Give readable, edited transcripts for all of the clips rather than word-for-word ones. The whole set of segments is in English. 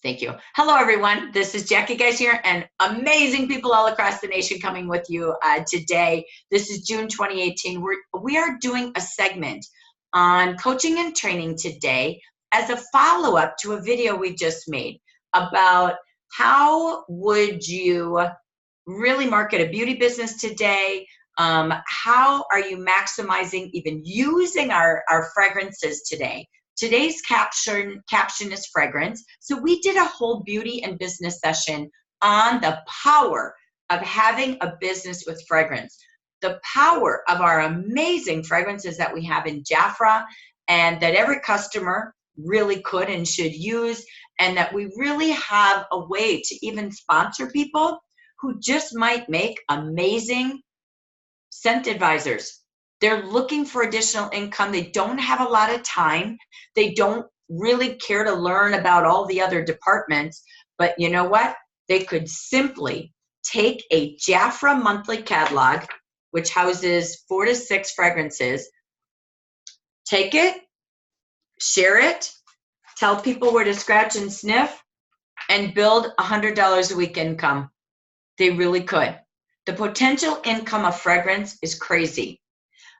Thank you. Hello, everyone. This is Jackie Guys here, and amazing people all across the nation coming with you today. This is June 2018. We are doing a segment on coaching and training today as a follow-up to a video we just made about how would you really market a beauty business today. How are you maximizing even using our fragrances today? Today's caption is fragrance. So we did a whole beauty and business session on the power of having a business with fragrance, the power of our amazing fragrances that we have in Jafra and that every customer really could and should use, and that we really have a way to even sponsor people who just might make amazing scent advisors. They're looking for additional income. They don't have a lot of time. They don't really care to learn about all the other departments. But you know what? They could simply take a Jafra monthly catalog, which houses 4 to 6 fragrances, take it, share it, tell people where to scratch and sniff, and build $100 a week income. They really could. The potential income of fragrance is crazy.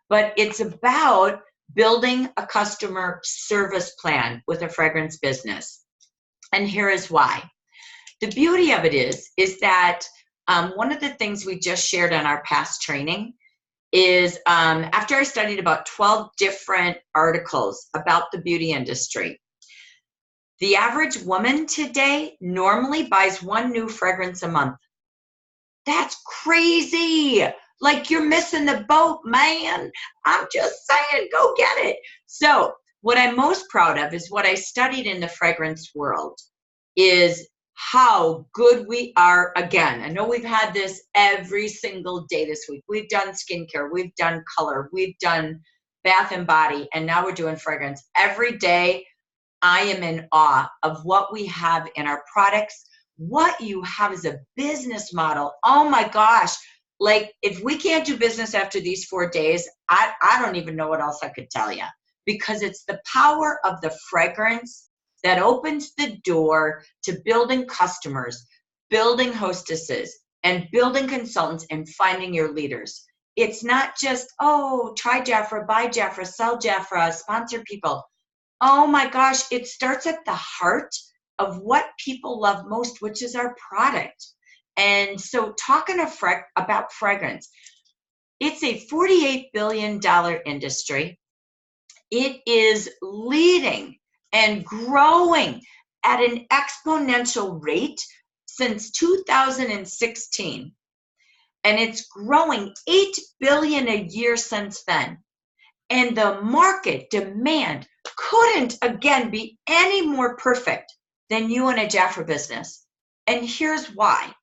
But it's about building a customer service plan with a fragrance business. And here is why. The beauty of it is that one of the things we just shared on our past training is after I studied about 12 different articles about the beauty industry, the average woman today normally buys 1 new fragrance a month. That's crazy. Like, you're missing the boat, man. I'm just saying, go get it. So what I'm most proud of is what I studied in the fragrance world is how good we are. Again, I know we've had this every single day this week. We've done skincare, we've done color, we've done bath and body, and now we're doing fragrance. Every day I am in awe of what we have in our products, what you have as a business model. Oh my gosh. Like, if we can't do business after these 4 days, I don't even know what else I could tell you, because it's the power of the fragrance that opens the door to building customers, building hostesses, and building consultants and finding your leaders. It's not just, oh, try Jafra, buy Jafra, sell Jafra, sponsor people. Oh my gosh, it starts at the heart of what people love most, which is our product. And so talking about fragrance, it's a $48 billion industry. It is leading and growing at an exponential rate since 2016. And it's growing $8 billion a year since then. And the market demand couldn't, again, be any more perfect than you in a Jafra business. And here's why.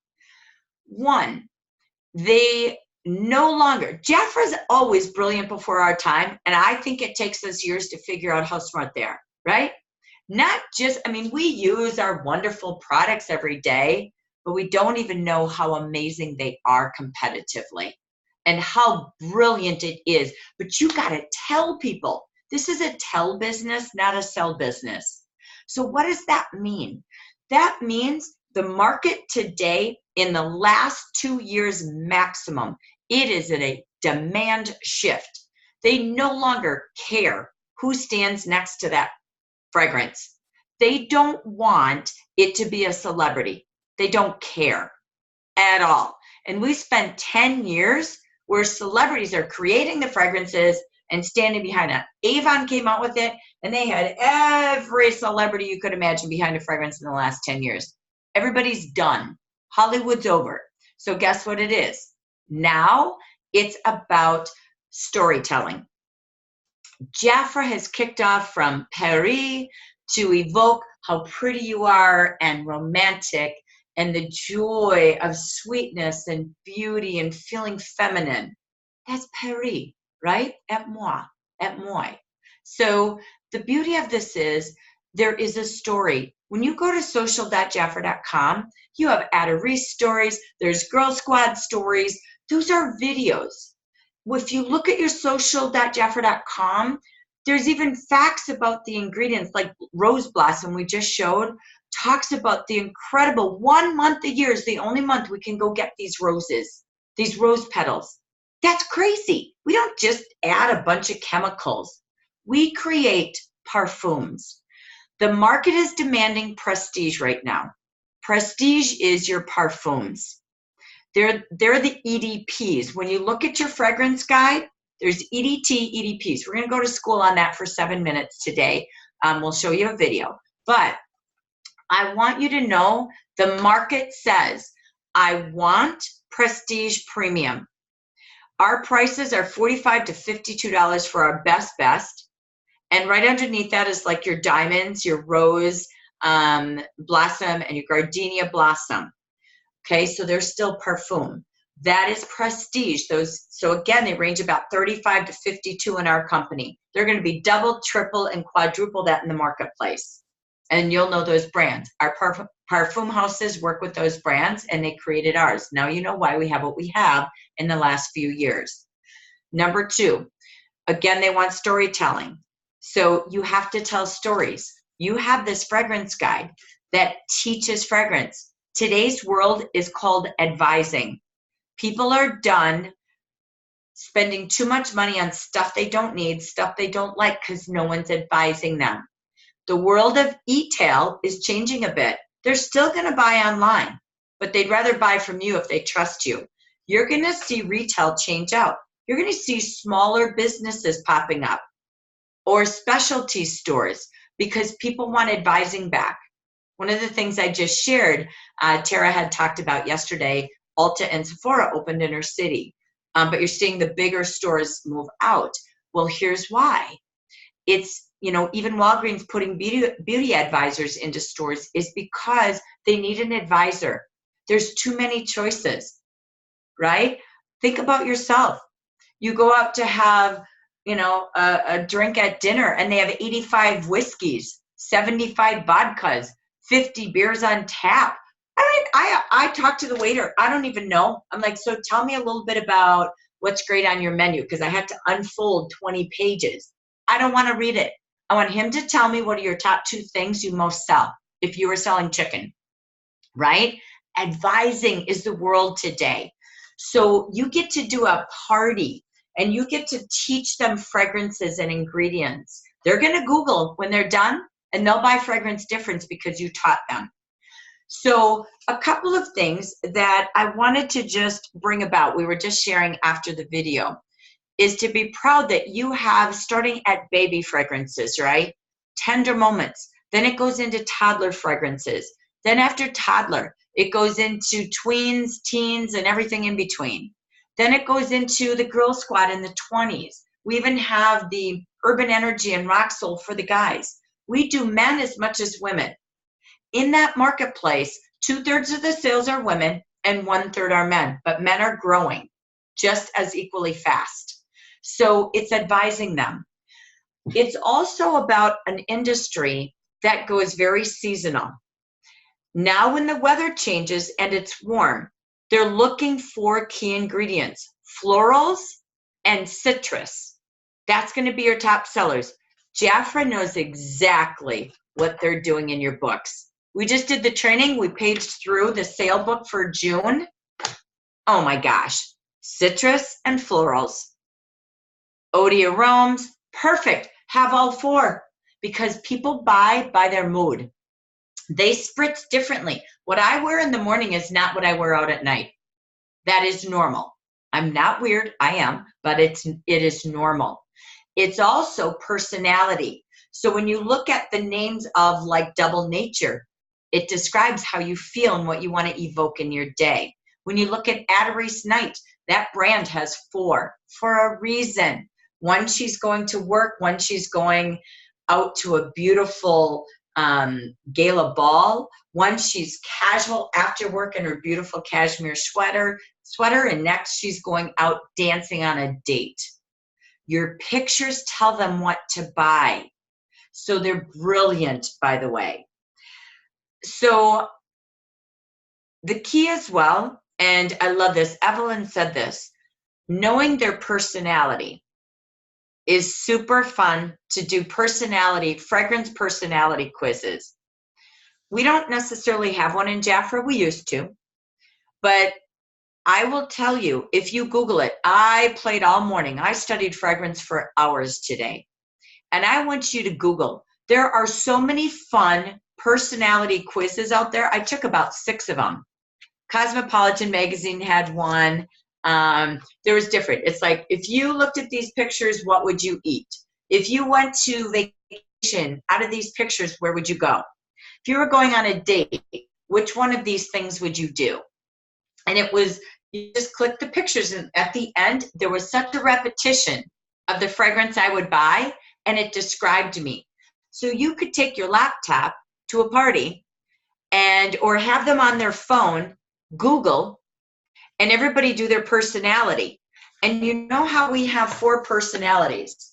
One, they no longer, Jafra's always brilliant before our time, and I think it takes us years to figure out how smart they are, right? Not just, I mean, we use our wonderful products every day, but we don't even know how amazing they are competitively and how brilliant it is. But you got to tell people, this is a tell business, not a sell business. So what does that mean? That means the market today, in the last 2 years maximum, it is at a demand shift. They no longer care who stands next to that fragrance. They don't want it to be a celebrity. They don't care at all. And we spent 10 years where celebrities are creating the fragrances and standing behind it. Avon came out with it, and they had every celebrity you could imagine behind a fragrance in the last 10 years. Everybody's done. Hollywood's over. So guess what it is? Now it's about storytelling. Jafra has kicked off from Paris to evoke how pretty you are and romantic and the joy of sweetness and beauty and feeling feminine. That's Paris, right? Et moi, et moi. So the beauty of this is there is a story. When you go to social.jafra.com, you have Adoris stories, there's Girl Squad stories. Those are videos. If you look at your social.jafra.com, There's even facts about the ingredients, like Rose Blossom we just showed, talks about the incredible 1 month a year is the only month we can go get these roses, these rose petals. That's crazy. We don't just add a bunch of chemicals. We create parfums. The market is demanding prestige right now. Prestige is your parfums. They're the EDPs. When you look at your fragrance guide, there's EDT, EDPs. We're going to go to school on that for 7 minutes today. We'll show you a video. But I want you to know the market says, I want prestige premium. Our prices are $45 to $52 for our best. And right underneath that is like your diamonds, your rose blossom, and your gardenia blossom. Okay, so they're still parfum. That is prestige. Those, so again, they range about 35 to 52 in our company. They're going to be double, triple, and quadruple that in the marketplace. And you'll know those brands. Our parfum houses work with those brands, and they created ours. Now you know why we have what we have in the last few years. Number 2, again, they want storytelling. So you have to tell stories. You have this fragrance guide that teaches fragrance. Today's world is called advising. People are done spending too much money on stuff they don't need, stuff they don't like, because no one's advising them. The world of e-tail is changing a bit. They're still going to buy online, but they'd rather buy from you if they trust you. You're going to see retail change out. You're going to see smaller businesses popping up or specialty stores because people want advising back. One of the things I just shared, Tara had talked about yesterday, Ulta and Sephora opened in her city, but you're seeing the bigger stores move out. Well, here's why. It's, even Walgreens putting beauty advisors into stores is because they need an advisor. There's too many choices, right? Think about yourself. You go out to have, a drink at dinner and they have 85 whiskeys, 75 vodkas, 50 beers on tap. I talk to the waiter. I don't even know. I'm like, so tell me a little bit about what's great on your menu, because I have to unfold 20 pages. I don't want to read it. I want him to tell me what are your top 2 things you most sell if you were selling chicken, right? Advising is the world today. So you get to do a party and you get to teach them fragrances and ingredients. They're going to Google when they're done, and they'll buy Fragrance Difference because you taught them. So a couple of things that I wanted to just bring about, we were just sharing after the video, is to be proud that you have, starting at baby fragrances, right? Tender moments. Then it goes into toddler fragrances. Then after toddler, it goes into tweens, teens, and everything in between. Then it goes into the Girl Squad in the 20s. We even have the Urban Energy and Rock Soul for the guys. We do men as much as women. In that marketplace, 2/3 of the sales are women and 1/3 are men, but men are growing just as equally fast. So it's advising them. It's also about an industry that goes very seasonal. Now when the weather changes and it's warm, they're looking for key ingredients, florals and citrus. That's going to be your top sellers. Jafra knows exactly what they're doing in your books. We just did the training. We paged through the sale book for June. Oh my gosh. Citrus and florals. Eau d'aromes, perfect. Have all 4 because people buy by their mood. They spritz differently. What I wear in the morning is not what I wear out at night. That is normal. I'm not weird. I am, but it is normal. It's also personality. So when you look at the names of like Double Nature, it describes how you feel and what you want to evoke in your day. When you look at Adoris Night, that brand has 4 for a reason. One, she's going to work. One, she's going out to a beautiful gala ball. One, she's casual after work in her beautiful cashmere sweater. And next, she's going out dancing on a date. Your pictures tell them what to buy. So they're brilliant, by the way. So the key as well, and I love this, Evelyn said this, knowing their personality. is super fun to do fragrance personality quizzes. We don't necessarily have one in Jafra. We used to. But I will tell you, if you Google it, I played all morning. I studied fragrance for hours today. And I want you to Google. There are so many fun personality quizzes out there. I took about 6 of them. Cosmopolitan magazine had one. There was different. It's like, if you looked at these pictures, what would you eat? If you went to vacation, out of these pictures, where would you go? If you were going on a date, which one of these things would you do? And it was, you just click the pictures, and at the end, there was such a repetition of the fragrance I would buy, and it described me. So you could take your laptop to a party or have them on their phone, Google, and everybody do their personality. And you know how we have 4 personalities.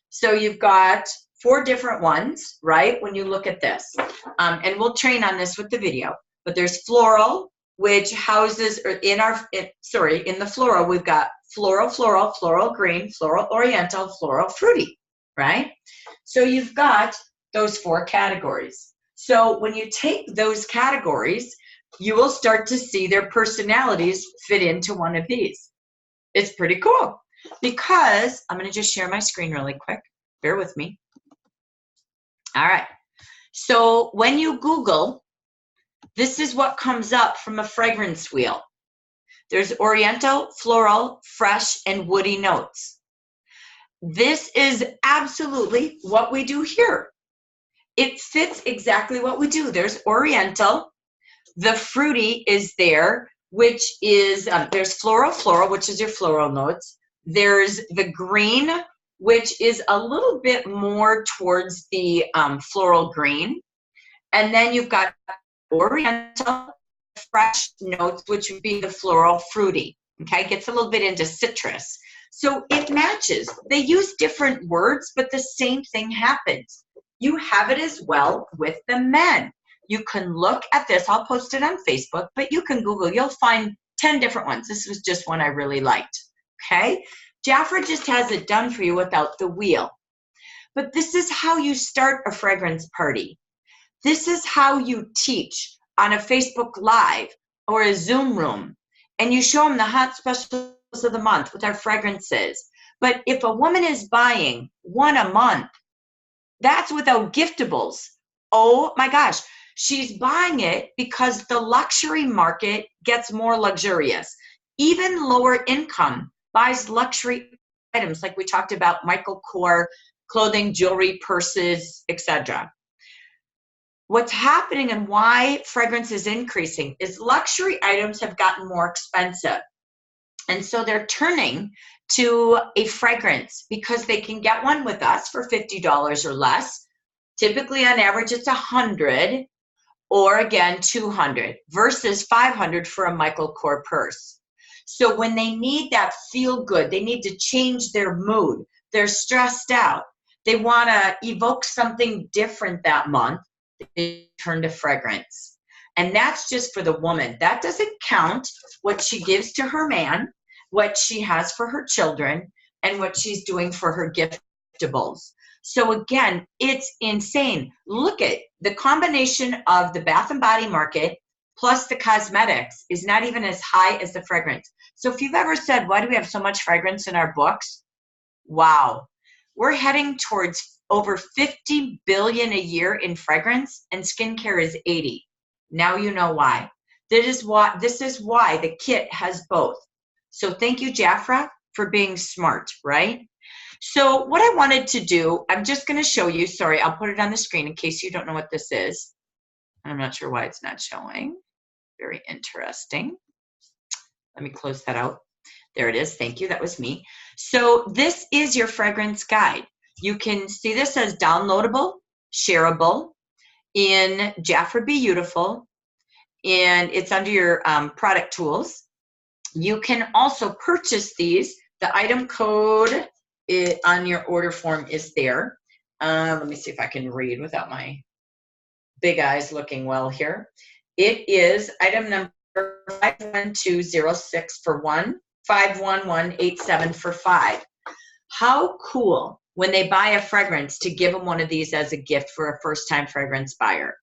So you've got 4 different ones, right, when you look at this. And we'll train on this with the video. But there's floral, which houses, or in the floral, we've got floral, floral green, floral oriental, floral fruity, right? So you've got those 4 categories. So when you take those categories, you will start to see their personalities fit into one of these. It's pretty cool, because I'm going to just share my screen really quick. Bear with me. All right. So when you Google, this is what comes up from a fragrance wheel. There's oriental, floral, fresh, and woody notes. This is absolutely what we do here. It fits exactly what we do. There's oriental. The fruity is there, which is, there's floral, which is your floral notes. There's the green, which is a little bit more towards the floral green. And then you've got oriental, fresh notes, which would be the floral fruity. Okay, gets a little bit into citrus. So it matches. They use different words, but the same thing happens. You have it as well with the men. You can look at this. I'll post it on Facebook, but you can Google. You'll find 10 different ones. This was just one I really liked. Okay? Jafra just has it done for you without the wheel. But this is how you start a fragrance party. This is how you teach on a Facebook Live or a Zoom room. And you show them the hot specials of the month with our fragrances. But if a woman is buying one a month, that's without giftables. Oh my gosh. She's buying it because the luxury market gets more luxurious. Even lower income buys luxury items, like we talked about, Michael Kors, clothing, jewelry, purses, etc. What's happening and why fragrance is increasing is luxury items have gotten more expensive. And so they're turning to a fragrance because they can get one with us for $50 or less. Typically, on average, it's $100. Or again, $200 versus $500 for a Michael Kors purse. So when they need that feel good, they need to change their mood. They're stressed out. They want to evoke something different that month. They turn to fragrance. And that's just for the woman. That doesn't count what she gives to her man, what she has for her children, and what she's doing for her giftables. So again, it's insane. Look at the combination of the bath and body market plus the cosmetics is not even as high as the fragrance. So if you've ever said, why do we have so much fragrance in our books? Wow. We're heading towards over 50 billion a year in fragrance, and skincare is 80. Now you know why. This is why the kit has both. So thank you, Jafra, for being smart, right? So what I wanted to do, I'm just going to show you. Sorry, I'll put it on the screen in case you don't know what this is. I'm not sure why it's not showing. Very interesting. Let me close that out. There it is. Thank you. That was me. So this is your fragrance guide. You can see this as downloadable, shareable in Jafra Beautiful, and it's under your product tools. You can also purchase these. The item code on your order form is there. Let me see if I can read without my big eyes looking well here. It is item number 51206 for 1, 51187 for 5. How cool when they buy a fragrance to give them one of these as a gift for a first-time fragrance buyer.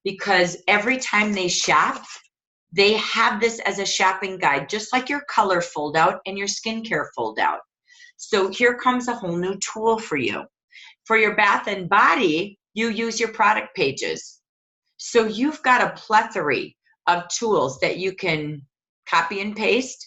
Because every time they shop, they have this as a shopping guide, just like your color fold out and your skincare fold out. So here comes a whole new tool for you. For your bath and body, you use your product pages. So you've got a plethora of tools that you can copy and paste,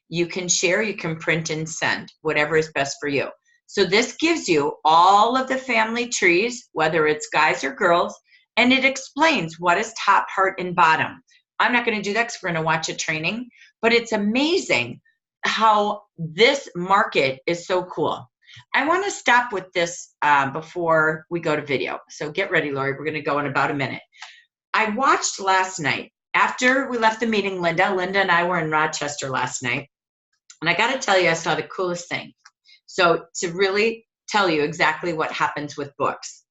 you can share, you can print and send, whatever is best for you. So this gives you all of the family trees, whether it's guys or girls, and it explains what is top, heart, and bottom. I'm not going to do that because we're going to watch a training, but it's amazing how this market is so cool. I want to stop with this before we go to video. So get ready, Lori. We're going to go in about a minute. I watched last night, after we left the meeting, Linda and I were in Rochester last night, and I got to tell you, I saw the coolest thing. So to really tell you exactly what happens with books.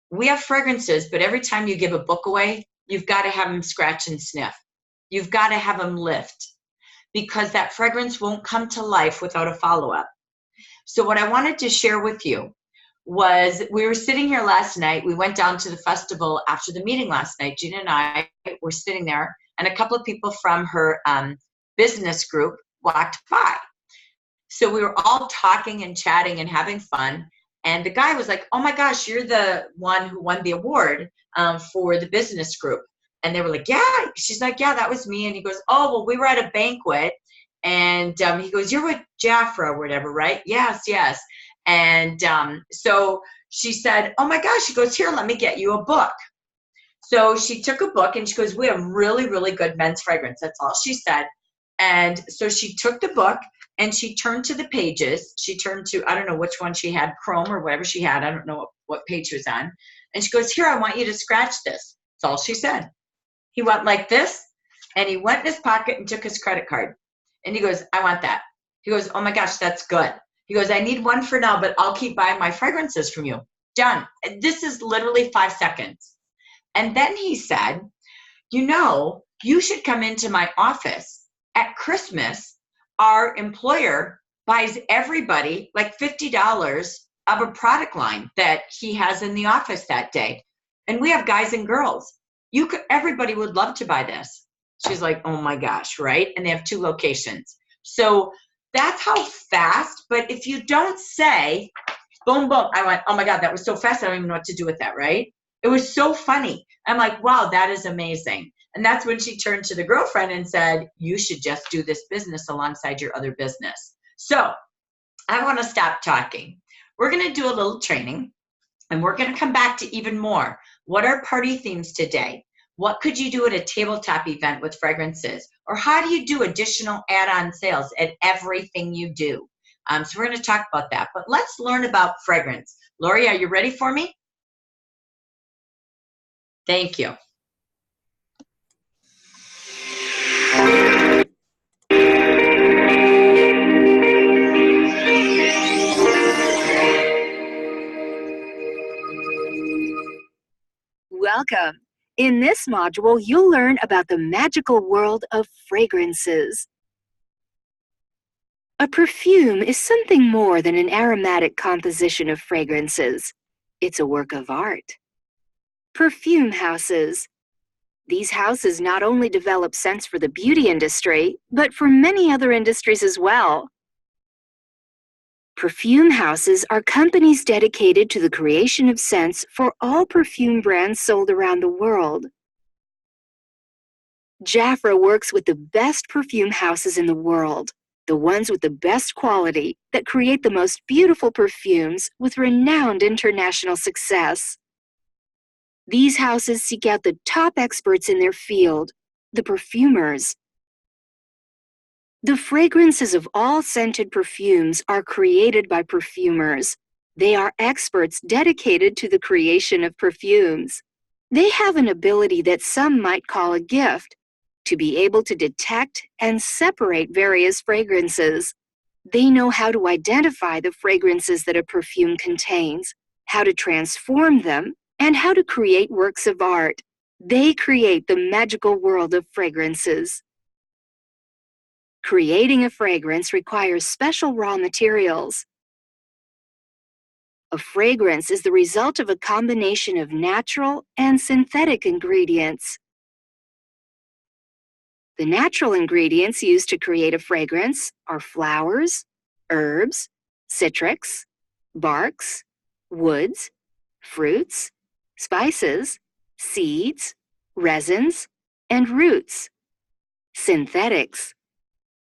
We have fragrances, but every time you give a book away, you've got to have them scratch and sniff. You've got to have them lift, because that fragrance won't come to life without a follow-up. So what I wanted to share with you was, we were sitting here last night. We went down to the festival after the meeting last night. Gina and I were sitting there, and a couple of people from her business group walked by. So we were all talking and chatting and having fun. And the guy was like, oh my gosh, you're the one who won the award for the business group. And they were like, yeah. She's like, yeah, that was me. And he goes, oh, well, we were at a banquet. And he goes, you're with Jafra or whatever, right? Yes, yes. And so she said, oh my gosh, she goes, here, let me get you a book. So she took a book and she goes, we have really, really good men's fragrance. That's all she said. And so she took the book and she turned to the pages. She turned to, I don't know which one she had, Chrome or whatever she had. I don't know what page she was on. And she goes, here, I want you to scratch this. That's all she said. He went like this, and he went in his pocket and took his credit card. And he goes, I want that. He goes, oh my gosh, that's good. He goes, I need one for now, but I'll keep buying my fragrances from you. Done. This is literally 5 seconds. And then he said, you know, you should come into my office. At Christmas, our employer buys everybody like $50 of a product line that he has in the office that day. And we have guys and girls. Everybody would love to buy this. She's like, oh my gosh, right? And they have 2 locations. So that's how fast, but if you don't say, boom, boom, I went, oh my God, that was so fast. I don't even know what to do with that, right? It was so funny. I'm like, wow, that is amazing. And that's when she turned to the girlfriend and said, you should just do this business alongside your other business. So I want to stop talking. We're going to do a little training, and we're going to come back to even more. What are party themes today? What could you do at a tabletop event with fragrances? Or how do you do additional add-on sales at everything you do? So we're going to talk about that. But let's learn about fragrance. Lori, are you ready for me? Thank you. Welcome. In this module, you'll learn about the magical world of fragrances. A perfume is something more than an aromatic composition of fragrances. It's a work of art. Perfume houses. These houses not only develop scents for the beauty industry, but for many other industries as well. Perfume houses are companies dedicated to the creation of scents for all perfume brands sold around the world. Jafra works with the best perfume houses in the world, the ones with the best quality that create the most beautiful perfumes with renowned international success. These houses seek out the top experts in their field, the perfumers. The fragrances of all scented perfumes are created by perfumers. They are experts dedicated to the creation of perfumes. They have an ability that some might call a gift, to be able to detect and separate various fragrances. They know how to identify the fragrances that a perfume contains, how to transform them, and how to create works of art. They create the magical world of fragrances. Creating a fragrance requires special raw materials. A fragrance is the result of a combination of natural and synthetic ingredients. The natural ingredients used to create a fragrance are flowers, herbs, citrics, barks, woods, fruits, spices, seeds, resins, and roots. Synthetics.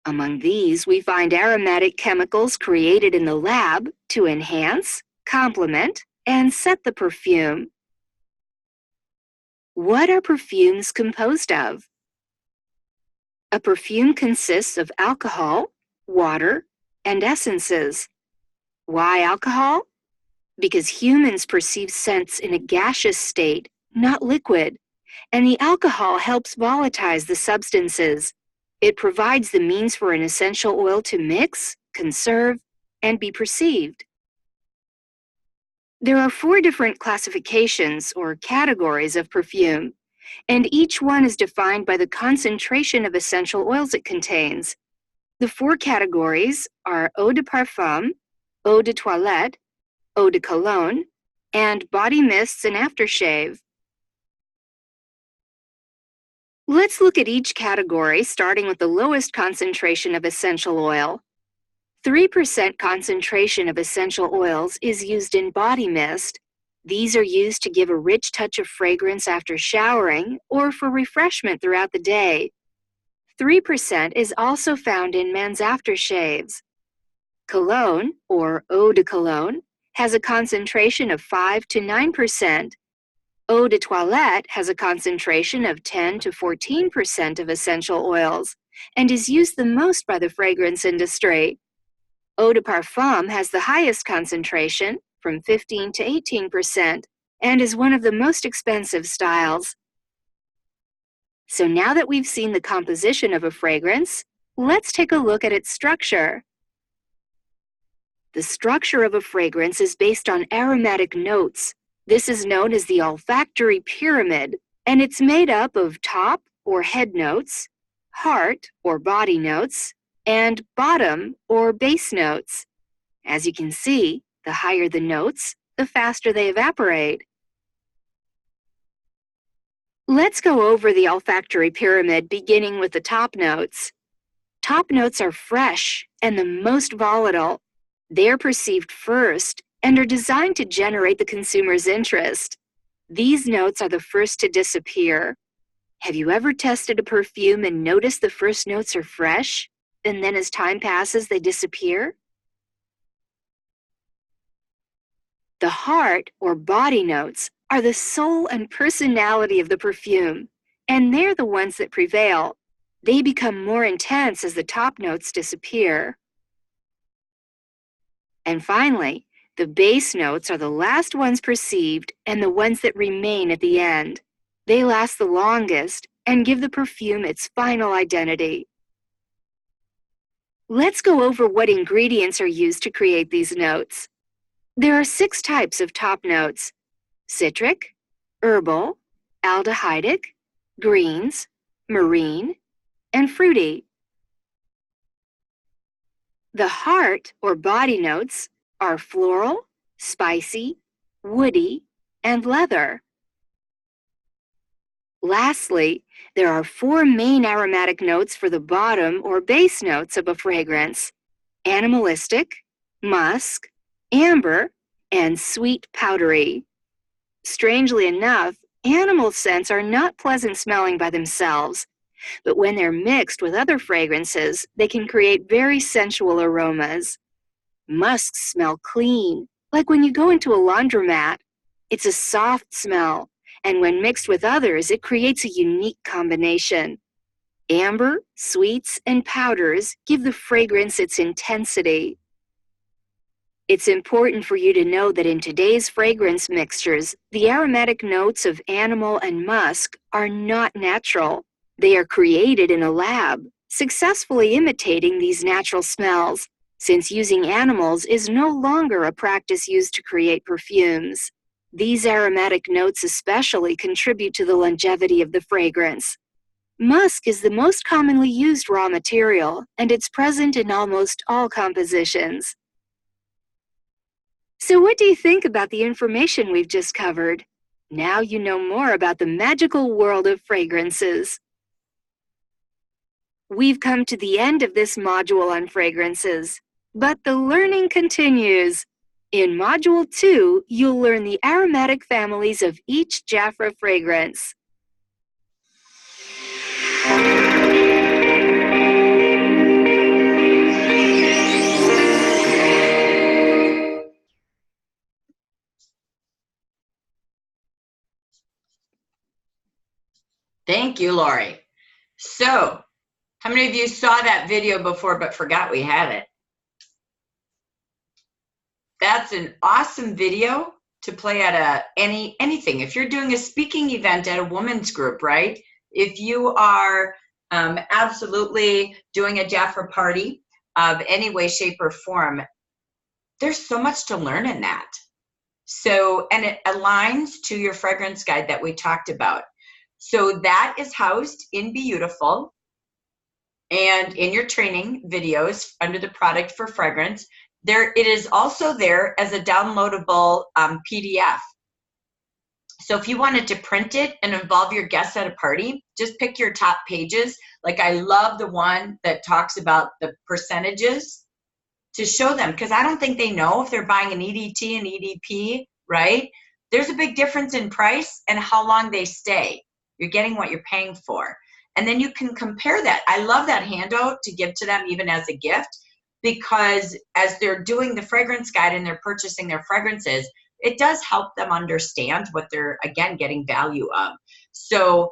Among these, we find aromatic chemicals created in the lab to enhance, complement, and set the perfume. What are perfumes composed of? A perfume consists of alcohol, water, and essences. Why alcohol? Because humans perceive scents in a gaseous state, not liquid, and the alcohol helps volatilize the substances. It provides the means for an essential oil to mix, conserve, and be perceived. There are 4 different classifications or categories of perfume, and each one is defined by the concentration of essential oils it contains. The 4 categories are eau de parfum, eau de toilette, eau de cologne, and body mists and aftershave. Let's look at each category, starting with the lowest concentration of essential oil. 3% concentration of essential oils is used in body mist. These are used to give a rich touch of fragrance after showering or for refreshment throughout the day. 3% is also found in men's aftershaves. Cologne, or eau de cologne, has a concentration of 5 to 9%. Eau de toilette has a concentration of 10 to 14% of essential oils and is used the most by the fragrance industry. Eau de parfum has the highest concentration, from 15 to 18%, and is one of the most expensive styles. So now that we've seen the composition of a fragrance, let's take a look at its structure. The structure of a fragrance is based on aromatic notes. This is known as the olfactory pyramid, and it's made up of top or head notes, heart or body notes, and bottom or base notes. As you can see, the higher the notes, the faster they evaporate. Let's go over the olfactory pyramid, beginning with the top notes. Top notes are fresh and the most volatile. They are perceived first and are designed to generate the consumer's interest. These notes are the first to disappear. Have you ever tested a perfume and noticed the first notes are fresh, and then as time passes, they disappear? The heart or body notes are the soul and personality of the perfume, and they're the ones that prevail. They become more intense as the top notes disappear. And finally, the base notes are the last ones perceived and the ones that remain at the end. They last the longest and give the perfume its final identity. Let's go over what ingredients are used to create these notes. There are 6 types of top notes: citric, herbal, aldehydic, greens, marine, and fruity. The heart or body notes are floral, spicy, woody, and leather. Lastly, there are 4 main aromatic notes for the bottom or base notes of a fragrance: animalistic, musk, amber, and sweet powdery. Strangely enough, animal scents are not pleasant smelling by themselves, but when they're mixed with other fragrances, they can create very sensual aromas. Musks smell clean, like when you go into a laundromat. It's a soft smell, and when mixed with others, it creates a unique combination. Amber, sweets, and powders give the fragrance its intensity. It's important for you to know that in today's fragrance mixtures, the aromatic notes of animal and musk are not natural. They are created in a lab, successfully imitating these natural smells, since using animals is no longer a practice used to create perfumes. These aromatic notes especially contribute to the longevity of the fragrance. Musk is the most commonly used raw material, and it's present in almost all compositions. So what do you think about the information we've just covered? Now you know more about the magical world of fragrances. We've come to the end of this module on fragrances, but the learning continues. In Module 2, you'll learn the aromatic families of each Jafra fragrance. Thank you, Lori. So, how many of you saw that video before but forgot we had it? That's an awesome video to play at anything. If you're doing a speaking event at a women's group, right? If you are absolutely doing a Jafra party of any way, shape, or form, there's so much to learn in that. So, and it aligns to your fragrance guide that we talked about. So that is housed in Beautiful and in your training videos under the product for fragrance. There, it is also there as a downloadable PDF. So if you wanted to print it and involve your guests at a party, just pick your top pages. Like I love the one that talks about the percentages to show them, because I don't think they know if they're buying an EDT and EDP, right? There's a big difference in price and how long they stay. You're getting what you're paying for. And then you can compare that. I love that handout to give to them even as a gift, because as they're doing the fragrance guide and they're purchasing their fragrances, it does help them understand what they're, again, getting value of. So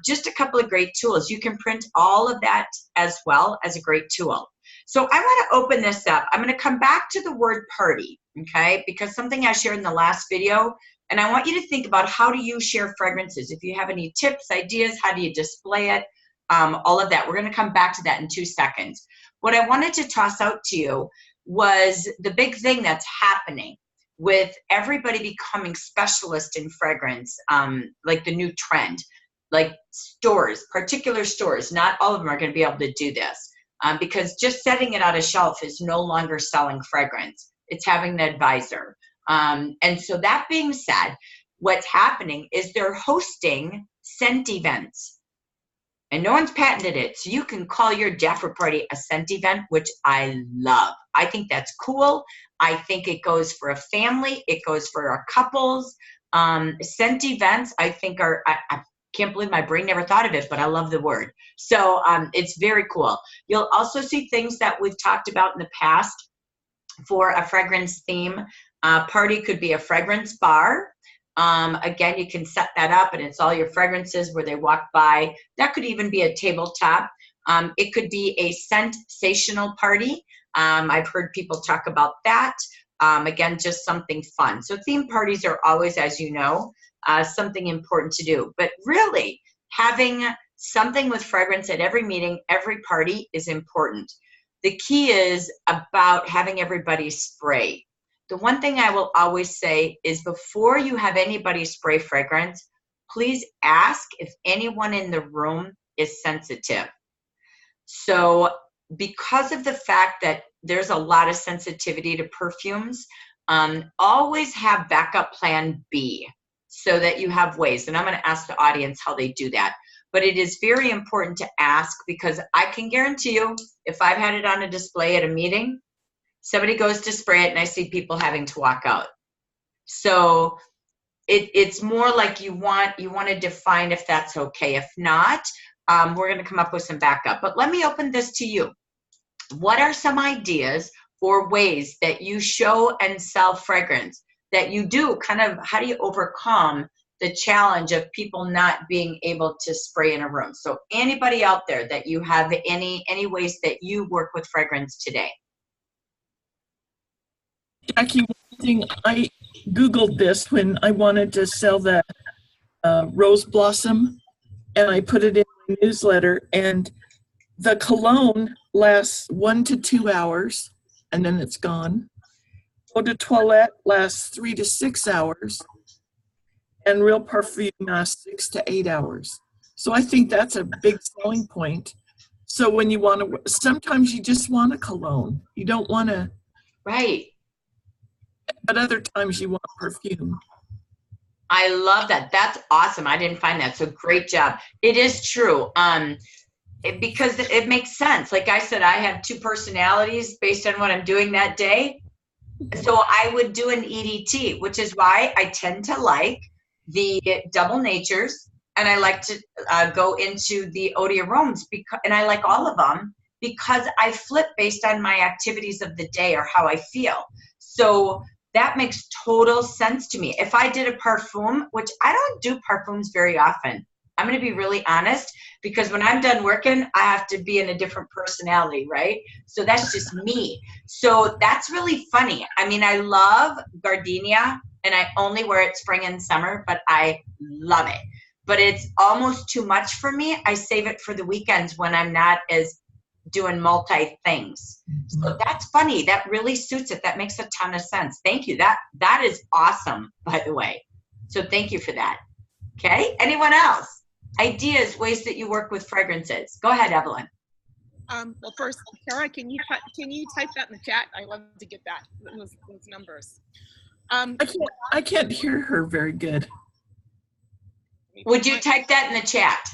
just a couple of great tools. You can print all of that as well as a great tool. So I want to open this up. I'm going to come back to the word party, okay? Because something I shared in the last video, and I want you to think about how do you share fragrances. If you have any tips, ideas, how do you display it, all of that. We're going to come back to that in 2 seconds. What I wanted to toss out to you was the big thing that's happening with everybody becoming specialist in fragrance, like the new trend, like stores, particular stores. Not all of them are going to be able to do this. Because just setting it on a shelf is no longer selling fragrance. It's having an advisor. And so that being said, what's happening is they're hosting scent events. And no one's patented it. So you can call your Jafra party a scent event, which I love. I think that's cool. I think it goes for a family. It goes for our couples. Scent events, I think are, I can't believe my brain never thought of it, but I love the word. So it's very cool. You'll also see things that we've talked about in the past for a fragrance theme. Party could be a fragrance bar. Again, you can set that up and it's all your fragrances where they walk by. That could even be a tabletop. It could be a Scentsational party. I've heard people talk about that. Again, just something fun. So theme parties are always, as you know, something important to do. But really, having something with fragrance at every meeting, every party is important. The key is about having everybody spray. The one thing I will always say is before you have anybody spray fragrance, please ask if anyone in the room is sensitive. So because of the fact that there's a lot of sensitivity to perfumes, always have backup plan B so that you have ways. And I'm going to ask the audience how they do that. But it is very important to ask, because I can guarantee you, if I've had it on a display at a meeting, somebody goes to spray it and I see people having to walk out. So it's more like you want to define if that's okay. If not, we're going to come up with some backup. But let me open this to you. What are some ideas or ways that you show and sell fragrance that you do? Kind of, how do you overcome the challenge of people not being able to spray in a room? So anybody out there that you have any ways that you work with fragrance today? Jackie, one thing, I Googled this when I wanted to sell the rose blossom, and I put it in my newsletter, and the cologne lasts 1 to 2 hours, and then it's gone. Eau de toilette lasts 3 to 6 hours, and real perfume lasts 6 to 8 hours. So I think that's a big selling point. So when you want to, sometimes you just want a cologne. You don't want to. Right. but other times you want perfume. I love that. That's awesome. I didn't find that. So great job. It is true. Because it makes sense. Like I said, I have two personalities based on what I'm doing that day. So I would do an EDT, which is why I tend to like the double natures, and I like to go into the eau de aromes, because, and I like all of them because I flip based on my activities of the day or how I feel. So that makes total sense to me. If I did a parfum, which I don't do parfums very often, I'm going to be really honest, because when I'm done working, I have to be in a different personality, right? So that's just me. So that's really funny. I mean, I love gardenia, and I only wear it spring and summer, but I love it. But it's almost too much for me. I save it for the weekends when I'm not as doing multi things. So that's funny. That really suits it. That makes a ton of sense. Thank you. That is awesome, by the way. So thank you for that. Okay. Anyone else? Ideas, ways that you work with fragrances. Go ahead, Evelyn. Well, first, Kara, can you type that in the chat? I love to get that those numbers. I can't hear her very good. Would you type that in the chat?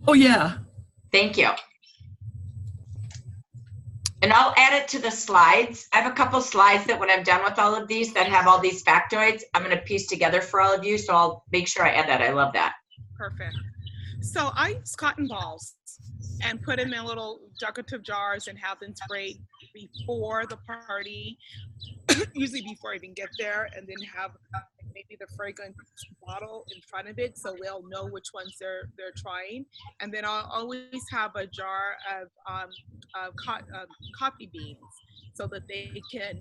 Oh yeah. Thank you. And I'll add it to the slides. I have a couple slides that when I'm done with all of these that have all these factoids, I'm going to piece together for all of you. So I'll make sure I add that. I love that. Perfect. So I use cotton balls and put them in little decorative jars and have them sprayed before the party, usually before I even get there, and then have maybe the fragrance bottle in front of it so they'll know which ones they're trying. And then I'll always have a jar of coffee beans so that they can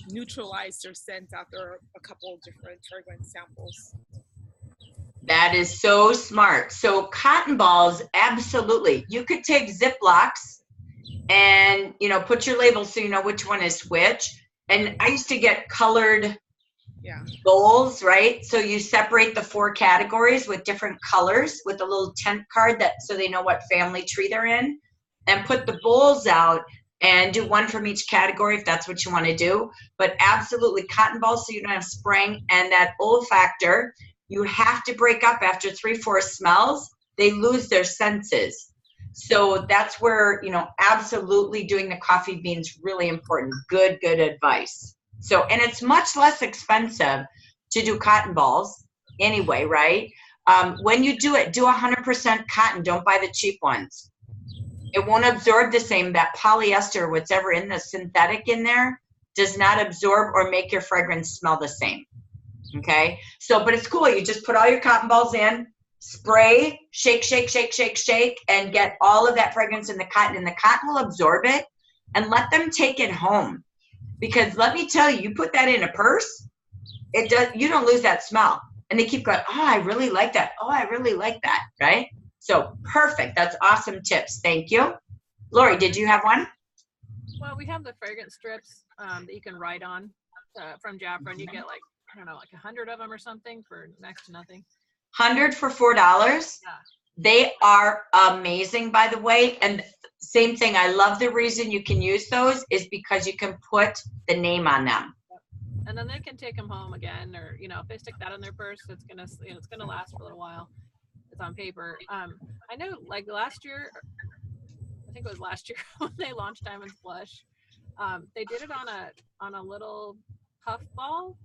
neutralize their scent after a couple of different fragrance samples. That is so smart. So cotton balls, absolutely. You could take Ziplocs and, you know, put your label so you know which one is which. And I used to get colored bowls, right? So you separate the 4 categories with different colors with a little tent card that so they know what family tree they're in, and put the bowls out and do one from each category if that's what you want to do. But absolutely cotton balls so you don't have spraying. And that olfactor, you have to break up after 3-4 smells. They lose their senses. So that's where, you know, absolutely doing the coffee beans really important. Good advice. So, and it's much less expensive to do cotton balls anyway, right? When you do it, do 100% cotton. Don't buy the cheap ones. It won't absorb the same. That polyester, whatever in the synthetic in there, does not absorb or make your fragrance smell the same. Okay, so, but it's cool. You just put all your cotton balls in, spray, shake, and get all of that fragrance in the cotton, and the cotton will absorb it, and let them take it home. Because let me tell you, you put that in a purse, it does, you don't lose that smell. And they keep going, oh, I really like that. Oh, I really like that, right? So perfect. That's awesome tips. Thank you. Lori, did you have one? Well, we have the fragrance strips that you can write on from Jafra, and you get like, I don't know, like 100 of them or something for next to nothing. 100 for $4. Yeah. They are amazing, by the way. And same thing, I love the reason you can use those is because you can put the name on them. And then they can take them home again, or, you know, if they stick that in their purse, it's gonna, you know, it's gonna last for a little while. It's on paper. I know, like last year, I think it was last year when they launched Diamonds Blush, they did it on a little puff ball.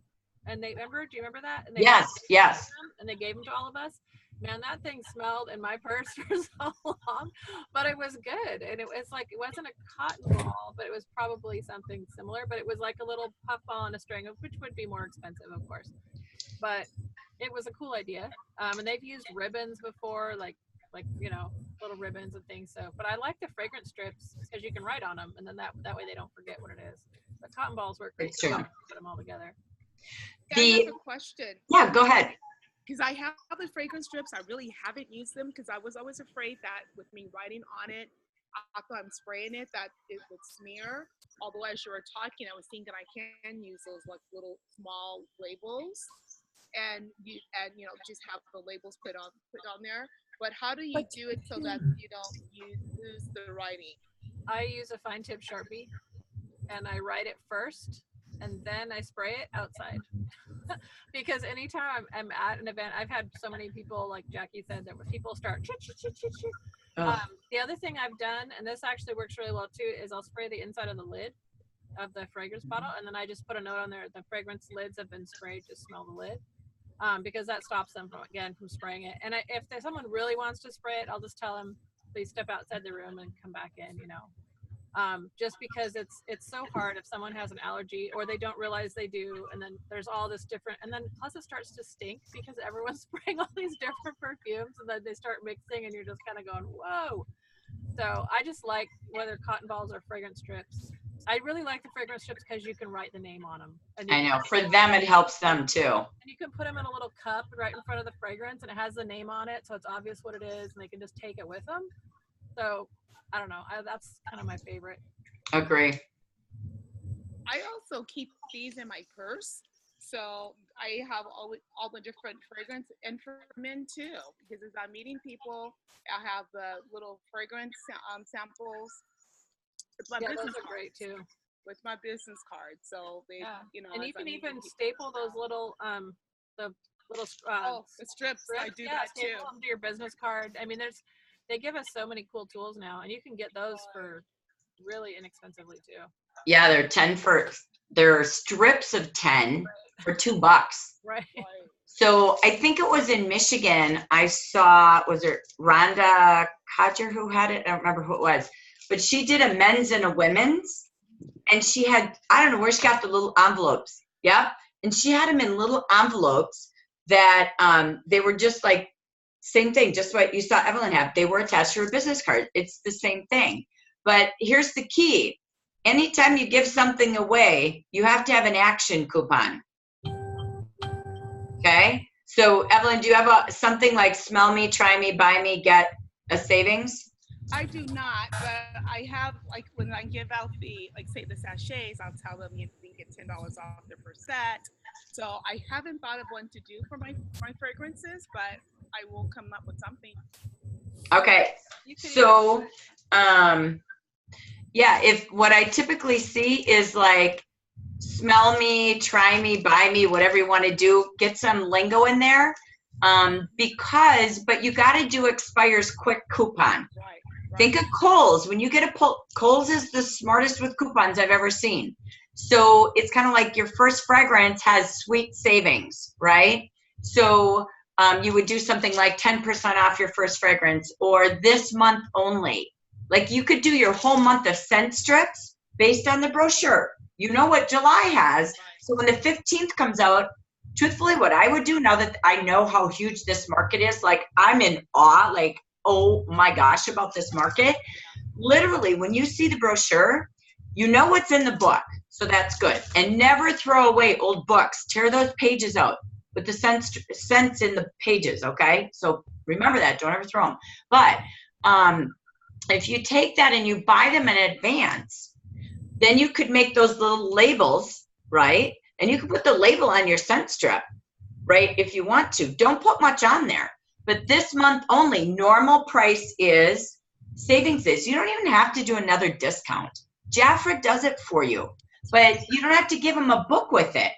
And do you remember that? And they yes. And they gave them to all of us. Man, that thing smelled in my purse for so long, but it was good. And it was like, it wasn't a cotton ball, but it was probably something similar, but it was like a little puff ball on a string, which would be more expensive, of course. But it was a cool idea. And they've used ribbons before, like, you know, little ribbons and things. So, but I like the fragrance strips because you can write on them, and then that way they don't forget what it is. The cotton balls work great. So put them all together. I have a question. Yeah, go ahead. Because I have the fragrance strips, I really haven't used them because I was always afraid that with me writing on it, after I'm spraying it, that it would smear. Although as you were talking, I was thinking I can use those like little small labels, and you know, just have the labels put on there. But how do you do it so that you lose the writing? I use a fine tip Sharpie, and I write it first, and then I spray it outside. Because anytime I'm at an event, I've had so many people, like Jackie said, that people start chit, chit, chit, chit, chit. The other thing I've done, and this actually works really well too, is I'll spray the inside of the lid of the fragrance bottle, and then I just put a note on there, the fragrance lids have been sprayed, just smell the lid. Because that stops them from spraying it. And if someone really wants to spray it, I'll just tell them, please step outside the room and come back in, just because it's so hard if someone has an allergy or they don't realize they do, and then there's all this different, and then plus it starts to stink because everyone's spraying all these different perfumes, and then they start mixing and you're just kind of going, whoa. So I just like, whether cotton balls or fragrance strips, I really like the fragrance strips because you can write the name on them. I know, for them it helps them too. And you can put them in a little cup right in front of the fragrance, and it has the name on it, so it's obvious what it is, and they can just take it with them. So I don't know, that's kind of my favorite. Agree. I also keep these in my purse, so I have all the different fragrance and for men too, because as I'm meeting people, I have the little fragrance samples. It's my business those are great too. With my business card, so they, and you can even staple those little the strips. I do that too. Staple them to your business card. I mean, they give us so many cool tools now, and you can get those for really inexpensively too. Yeah, they're strips of 10 for $2. Right. So I think it was in Michigan. I saw, was it Rhonda Codger who had it? I don't remember who it was. But she did a men's and a women's, and she had, I don't know where she got the little envelopes. Yep. And she had them in little envelopes that they were just like, same thing, just what you saw Evelyn have. They were attached to her business card. It's the same thing. But here's the key. Anytime you give something away, you have to have an action coupon. Okay? So Evelyn, do you have something like smell me, try me, buy me, get a savings? I do not, but I have, like, when I give out say the sachets, I'll tell them you can get $10 off their first set. So I haven't thought of one to do for my fragrances, but I will come up with something. Okay. So, yeah, if what I typically see is like, smell me, try me, buy me, whatever you want to do, get some lingo in there. But you got to do expires quick coupon. Right. Think of Kohl's. When you get Kohl's is the smartest with coupons I've ever seen. So it's kind of like your first fragrance has sweet savings, right? So you would do something like 10% off your first fragrance, or this month only. Like you could do your whole month of scent strips based on the brochure. You know what July has. So when the 15th comes out, truthfully, what I would do now that I know how huge this market is, like I'm in awe, like, oh my gosh, about this market. Literally, when you see the brochure, you know what's in the book. So that's good. And never throw away old books. Tear those pages out with the scents in the pages, okay? So remember that. Don't ever throw them. But if you take that and you buy them in advance, then you could make those little labels, right? And you can put the label on your scent strip, right, if you want to. Don't put much on there. But this month only, normal price is, savings is. You don't even have to do another discount. Jafra does it for you, but you don't have to give them a book with it.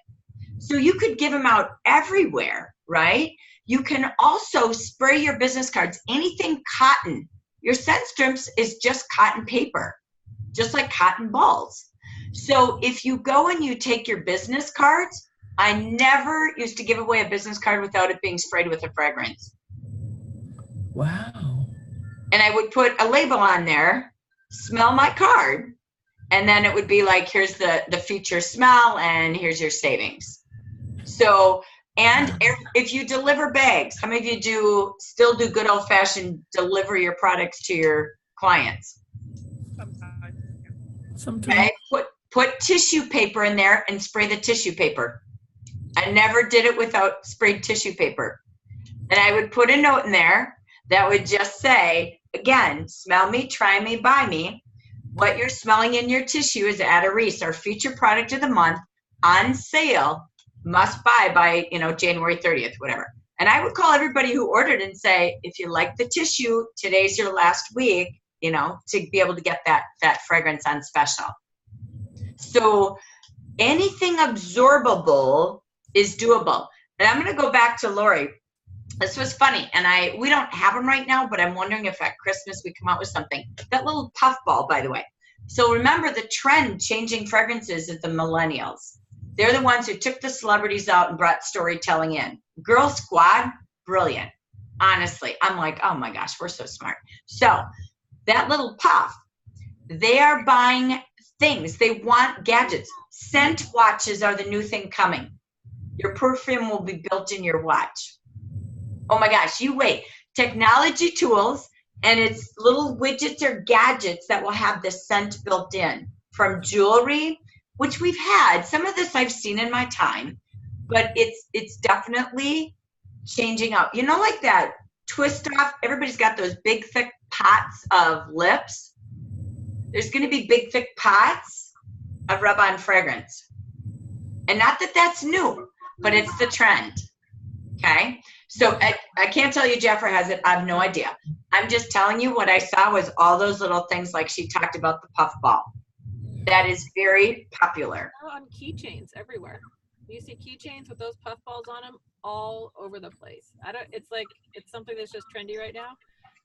So you could give them out everywhere, right? You can also spray your business cards, anything cotton. Your scent strips is just cotton paper, just like cotton balls. So if you go and you take your business cards, I never used to give away a business card without it being sprayed with a fragrance. Wow. And I would put a label on there, smell my card, and then it would be like, here's the feature smell, and here's your savings. So, and if you deliver bags, how many of you still do good old-fashioned deliver your products to your clients? Sometimes. Okay, put tissue paper in there and spray the tissue paper. I never did it without sprayed tissue paper. And I would put a note in there that would just say, again, smell me, try me, buy me. What you're smelling in your tissue is Ada Reese, our featured product of the month, on sale, must buy by, January 30th, whatever. And I would call everybody who ordered and say, if you like the tissue, today's your last week, to be able to get that fragrance on special. So anything absorbable is doable. And I'm going to go back to Lori. This was funny, and we don't have them right now, but I'm wondering if at Christmas we come out with something. That little puffball, by the way. So remember, the trend changing fragrances is the millennials. They're the ones who took the celebrities out and brought storytelling in. Girl Squad, brilliant. Honestly, I'm like, oh my gosh, we're so smart. So that little puff, they are buying things. They want gadgets. Scent watches are the new thing coming. Your perfume will be built in your watch. Oh my gosh, you wait. Technology tools, and it's little widgets or gadgets that will have the scent built in. From jewelry, which we've had. Some of this I've seen in my time, but it's definitely changing out. You know, like that twist off, everybody's got those big thick pots of lips. There's going to be big thick pots of rub-on fragrance. And not that that's new, but it's the trend. Okay? So I can't tell you Jeffra has it. I have no idea. I'm just telling you what I saw was all those little things like she talked about the puffball. That is very popular. On keychains everywhere. You see keychains with those puffballs on them all over the place. It's like, it's something that's just trendy right now.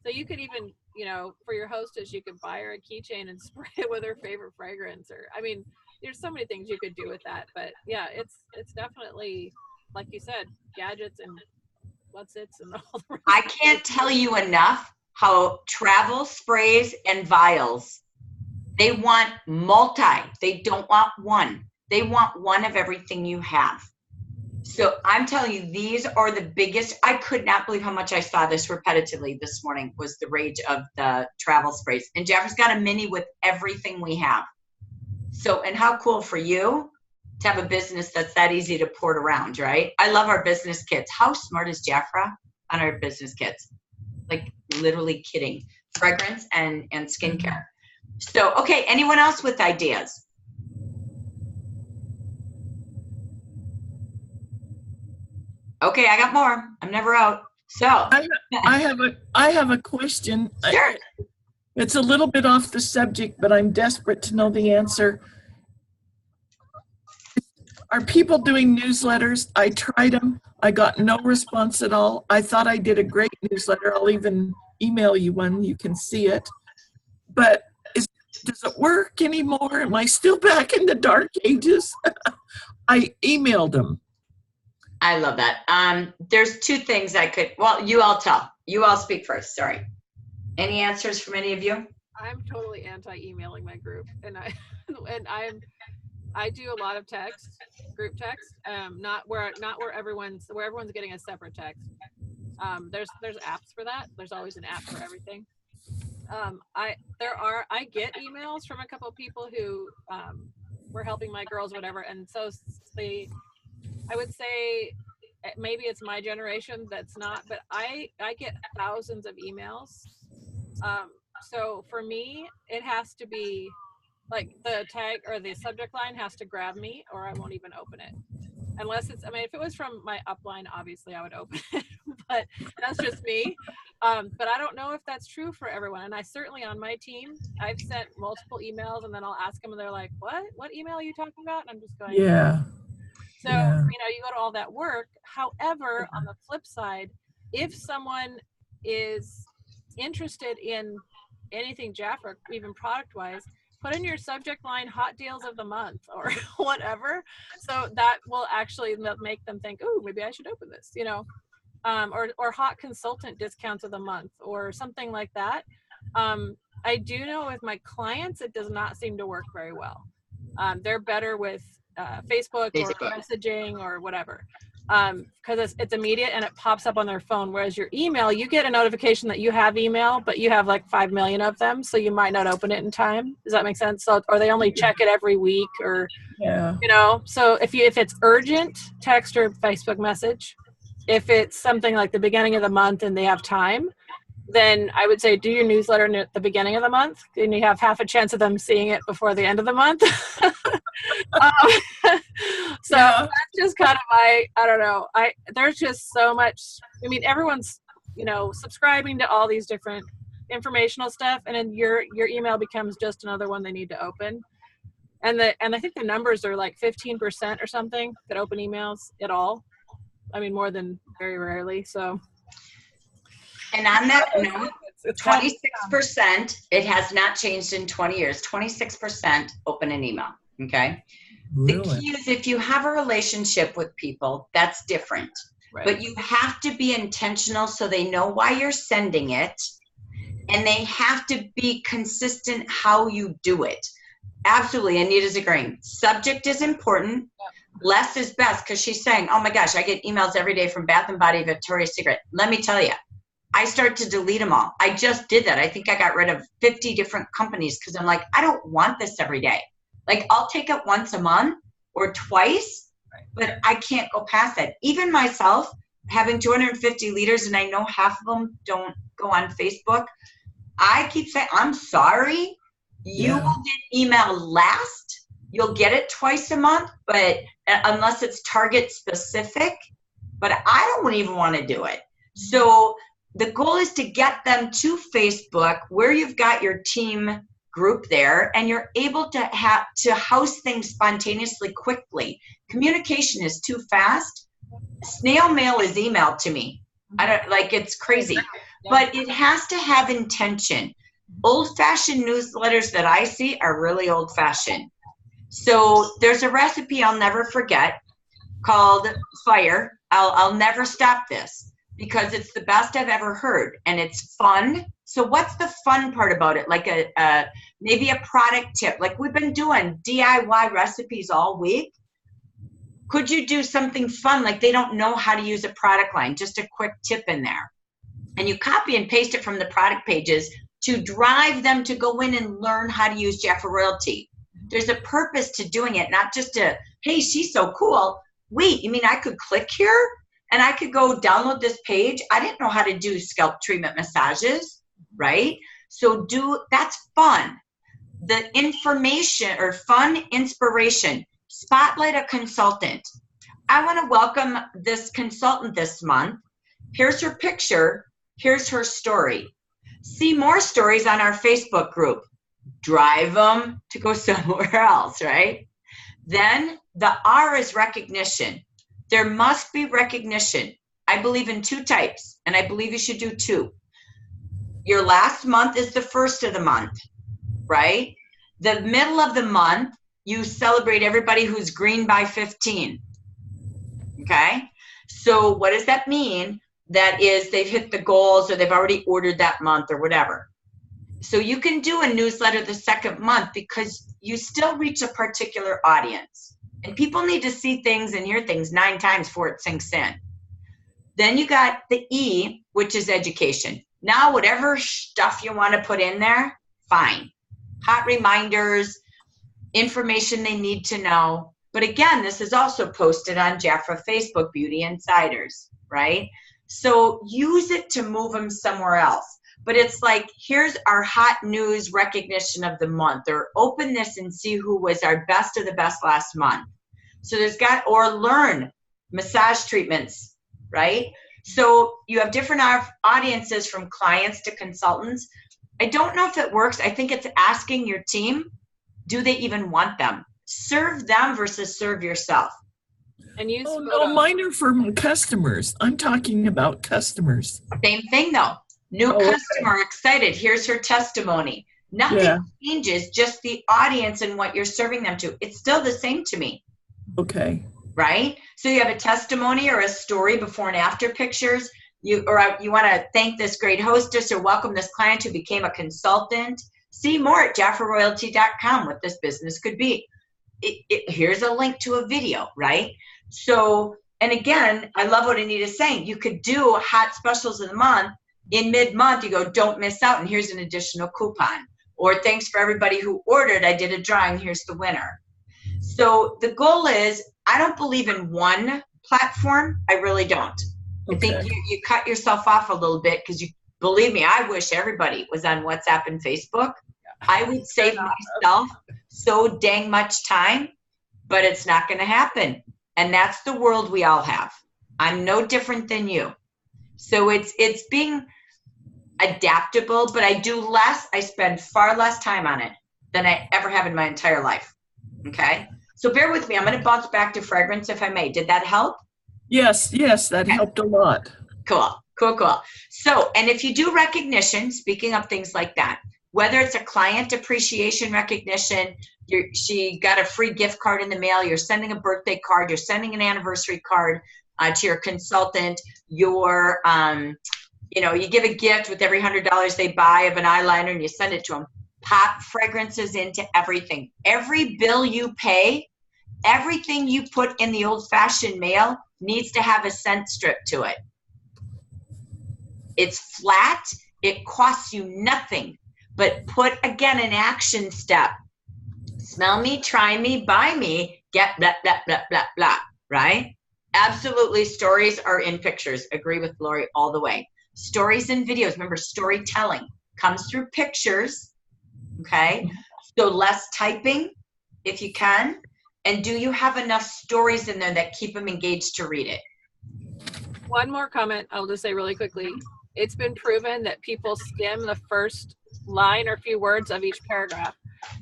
So you could even, you know, for your hostess, you could buy her a keychain and spray it with her favorite fragrance. Or, I mean, there's so many things you could do with that. But yeah, it's definitely, like you said, gadgets and what's it's and all the rest. I can't tell you enough how travel sprays and vials, they want multi. They don't want one. They want one of everything you have. So I'm telling you, these are the biggest. I could not believe how much I saw this repetitively this morning was the rage of the travel sprays. And Jeffrey's got a mini with everything we have. So, and how cool for you to have a business that's that easy to port around, right? I love our business kits. How smart is Jeffra on our business kits? Like literally kidding. Fragrance and skincare. So, okay, anyone else with ideas? Okay, I got more. I'm never out. So I have a question. Sure. It's a little bit off the subject, but I'm desperate to know the answer. Are people doing newsletters? I tried them. I got no response at all. I thought I did a great newsletter. I'll even email you one. You can see it. But does it work anymore? Am I still back in the dark ages? I emailed them. I love that. There's two things I could, well, you all tell. You all speak first, sorry. Any answers from any of you? I'm totally anti-emailing my group, and I do a lot of text, group text, not where everyone's getting a separate text. There's apps for that. There's always an app for everything. I get emails from a couple of people who were helping my girls, whatever, and so I would say maybe it's my generation that's not, but I get thousands of emails. So for me, it has to be like the tag or the subject line has to grab me, or I won't even open it. Unless it's, I mean, if it was from my upline, obviously I would open it, but that's just me. But I don't know if that's true for everyone. And I certainly on my team, I've sent multiple emails and then I'll ask them and they're like, what email are you talking about? And I'm just going, yeah. So, you know, you go to all that work. However, on the flip side, if someone is interested in anything Jafra, even product-wise, put in your subject line hot deals of the month or whatever. So that will actually make them think, oh, maybe I should open this, you know, or hot consultant discounts of the month or something like that. I do know with my clients, it does not seem to work very well. They're better with Facebook or messaging or whatever, because it's immediate and it pops up on their phone. Whereas your email, you get a notification that you have email, but you have like 5 million of them, so you might not open it in time. Does that make sense? So, or they only check it every week, or you know. So if it's urgent, text or Facebook message. If it's something like the beginning of the month and they have time, then I would say do your newsletter at the beginning of the month, and you have half a chance of them seeing it before the end of the month. So that's just kind of I don't know. There's just so much. I mean, everyone's, you know, subscribing to all these different informational stuff, and then your email becomes just another one they need to open. And I think the numbers are like 15% or something that open emails at all. I mean, more than very rarely. So. And on that note, It's 26%, it has not changed in 20 years, 26% open an email, okay? The key is if you have a relationship with people, that's different. Right. But you have to be intentional so they know why you're sending it, and they have to be consistent how you do it. Absolutely, Anita's agreeing. Subject is important. Yep. Less is best, because she's saying, oh my gosh, I get emails every day from Bath & Body, Victoria's Secret. Let me tell you, I start to delete them all. I just did that. I think I got rid of 50 different companies because I'm like, I don't want this every day. Like, I'll take it once a month or twice, but I can't go past that. Even myself, having 250 leaders, and I know half of them don't go on Facebook, I keep saying, I'm sorry. You will get email last. You'll get it twice a month, but unless it's target specific, but I don't even want to do it. So the goal is to get them to Facebook where you've got your team group there and you're able to have to house things spontaneously quickly. Communication is too fast. Snail mail is email to me. I don't like, it's crazy, but it has to have intention. Old-fashioned newsletters that I see are really old-fashioned. So there's a recipe I'll never forget called Fire. I'll never stop this because it's the best I've ever heard and it's fun. So what's the fun part about it? Like maybe a product tip. Like we've been doing DIY recipes all week. Could you do something fun? Like they don't know how to use a product line, just a quick tip in there. And you copy and paste it from the product pages to drive them to go in and learn how to use Jaffa Royalty. There's a purpose to doing it, not just to, hey, she's so cool. Wait, you mean I could click here and I could go download this page? I didn't know how to do scalp treatment massages, right? So that's fun. The information or fun inspiration, spotlight a consultant. I want to welcome this consultant this month. Here's her picture. Here's her story. See more stories on our Facebook group. Drive them to go somewhere else, right? Then the R is recognition. There must be recognition. I believe in two types, and I believe you should do two. Your last month is the first of the month, right? The middle of the month, you celebrate everybody who's green by 15, okay? So what does that mean? That is they've hit the goals or they've already ordered that month or whatever. So you can do a newsletter the second month because you still reach a particular audience. And people need to see things and hear things 9 times before it sinks in. Then you got the E, which is education. Now, whatever stuff you want to put in there, fine. Hot reminders, information they need to know. But again, this is also posted on Jaffa Facebook, Beauty Insiders, right? So use it to move them somewhere else. But it's like, here's our hot news recognition of the month, or open this and see who was our best of the best last month. So or learn massage treatments, right? So you have different audiences from clients to consultants. I don't know if it works. I think it's asking your team, do they even want them? Serve them versus serve yourself. And use no, mine are for customers. I'm talking about customers. Same thing though. New customer, excited. Here's her testimony. Nothing changes, just the audience and what you're serving them to. It's still the same to me. Okay. Right? So you have a testimony or a story before and after pictures. You want to thank this great hostess or welcome this client who became a consultant. See more at jaffaroyalty.com what this business could be. Here's a link to a video, right? So, and again, I love what Anita's saying. You could do hot specials of the month. In mid-month, you go, don't miss out, and here's an additional coupon. Or thanks for everybody who ordered. I did a drawing. Here's the winner. So the goal is, I don't believe in one platform. I really don't. Okay. I think you cut yourself off a little bit because believe me, I wish everybody was on WhatsApp and Facebook. I would save myself so dang much time, but it's not going to happen. And that's the world we all have. I'm no different than you. So it's being adaptable, but I spend far less time on it than I ever have in my entire life. Okay. So bear with me. I'm going to bounce back to fragrance if I may. Did that help? Yes, that helped a lot. Cool, cool, cool. So, and if you do recognition, speaking of things like that, whether it's a client appreciation recognition, she got a free gift card in the mail, you're sending a birthday card, you're sending an anniversary card to your consultant, you're, you give a gift with every $100 they buy of an eyeliner and you send it to them. Pop fragrances into everything. Every bill you pay, everything you put in the old-fashioned mail needs to have a scent strip to it. It's flat, it costs you nothing, but put, again, an action step. Smell me, try me, buy me, get blah, blah, blah, blah, blah, right? Absolutely, stories are in pictures. Agree with Lori all the way. Stories and videos, remember, storytelling comes through pictures, okay? So less typing if you can. And do you have enough stories in there that keep them engaged to read it? One more comment I'll just say really quickly. It's been proven that people skim the first line or few words of each paragraph.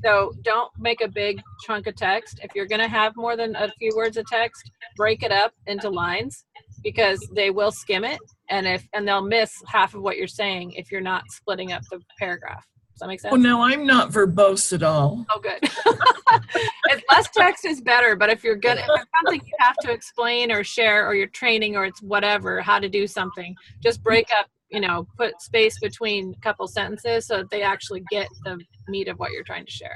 So don't make a big chunk of text. If you're going to have more than a few words of text, break it up into lines because they will skim it and they'll miss half of what you're saying if you're not splitting up the paragraph. Does that make sense? Oh, no, I'm not verbose at all. Oh, good. Less text is better, but if there's something you have to explain or share or you're training or it's whatever, how to do something, just break up, put space between a couple sentences so that they actually get the meat of what you're trying to share.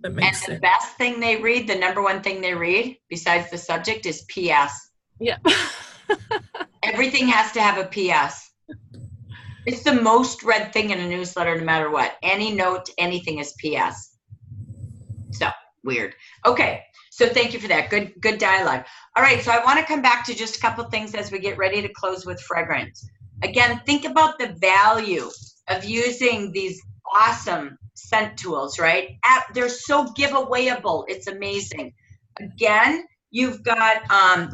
That makes sense. And the best thing they read, the number one thing they read, besides the subject, is PS. Yeah. Everything has to have a PS. It's the most read thing in a newsletter, no matter what. Any note, anything is PS. So, weird. Okay, so thank you for that. Good dialogue. All right, so I want to come back to just a couple things as we get ready to close with fragrance. Again, think about the value of using these awesome scent tools, right? They're so giveawayable. It's amazing. Again, you've got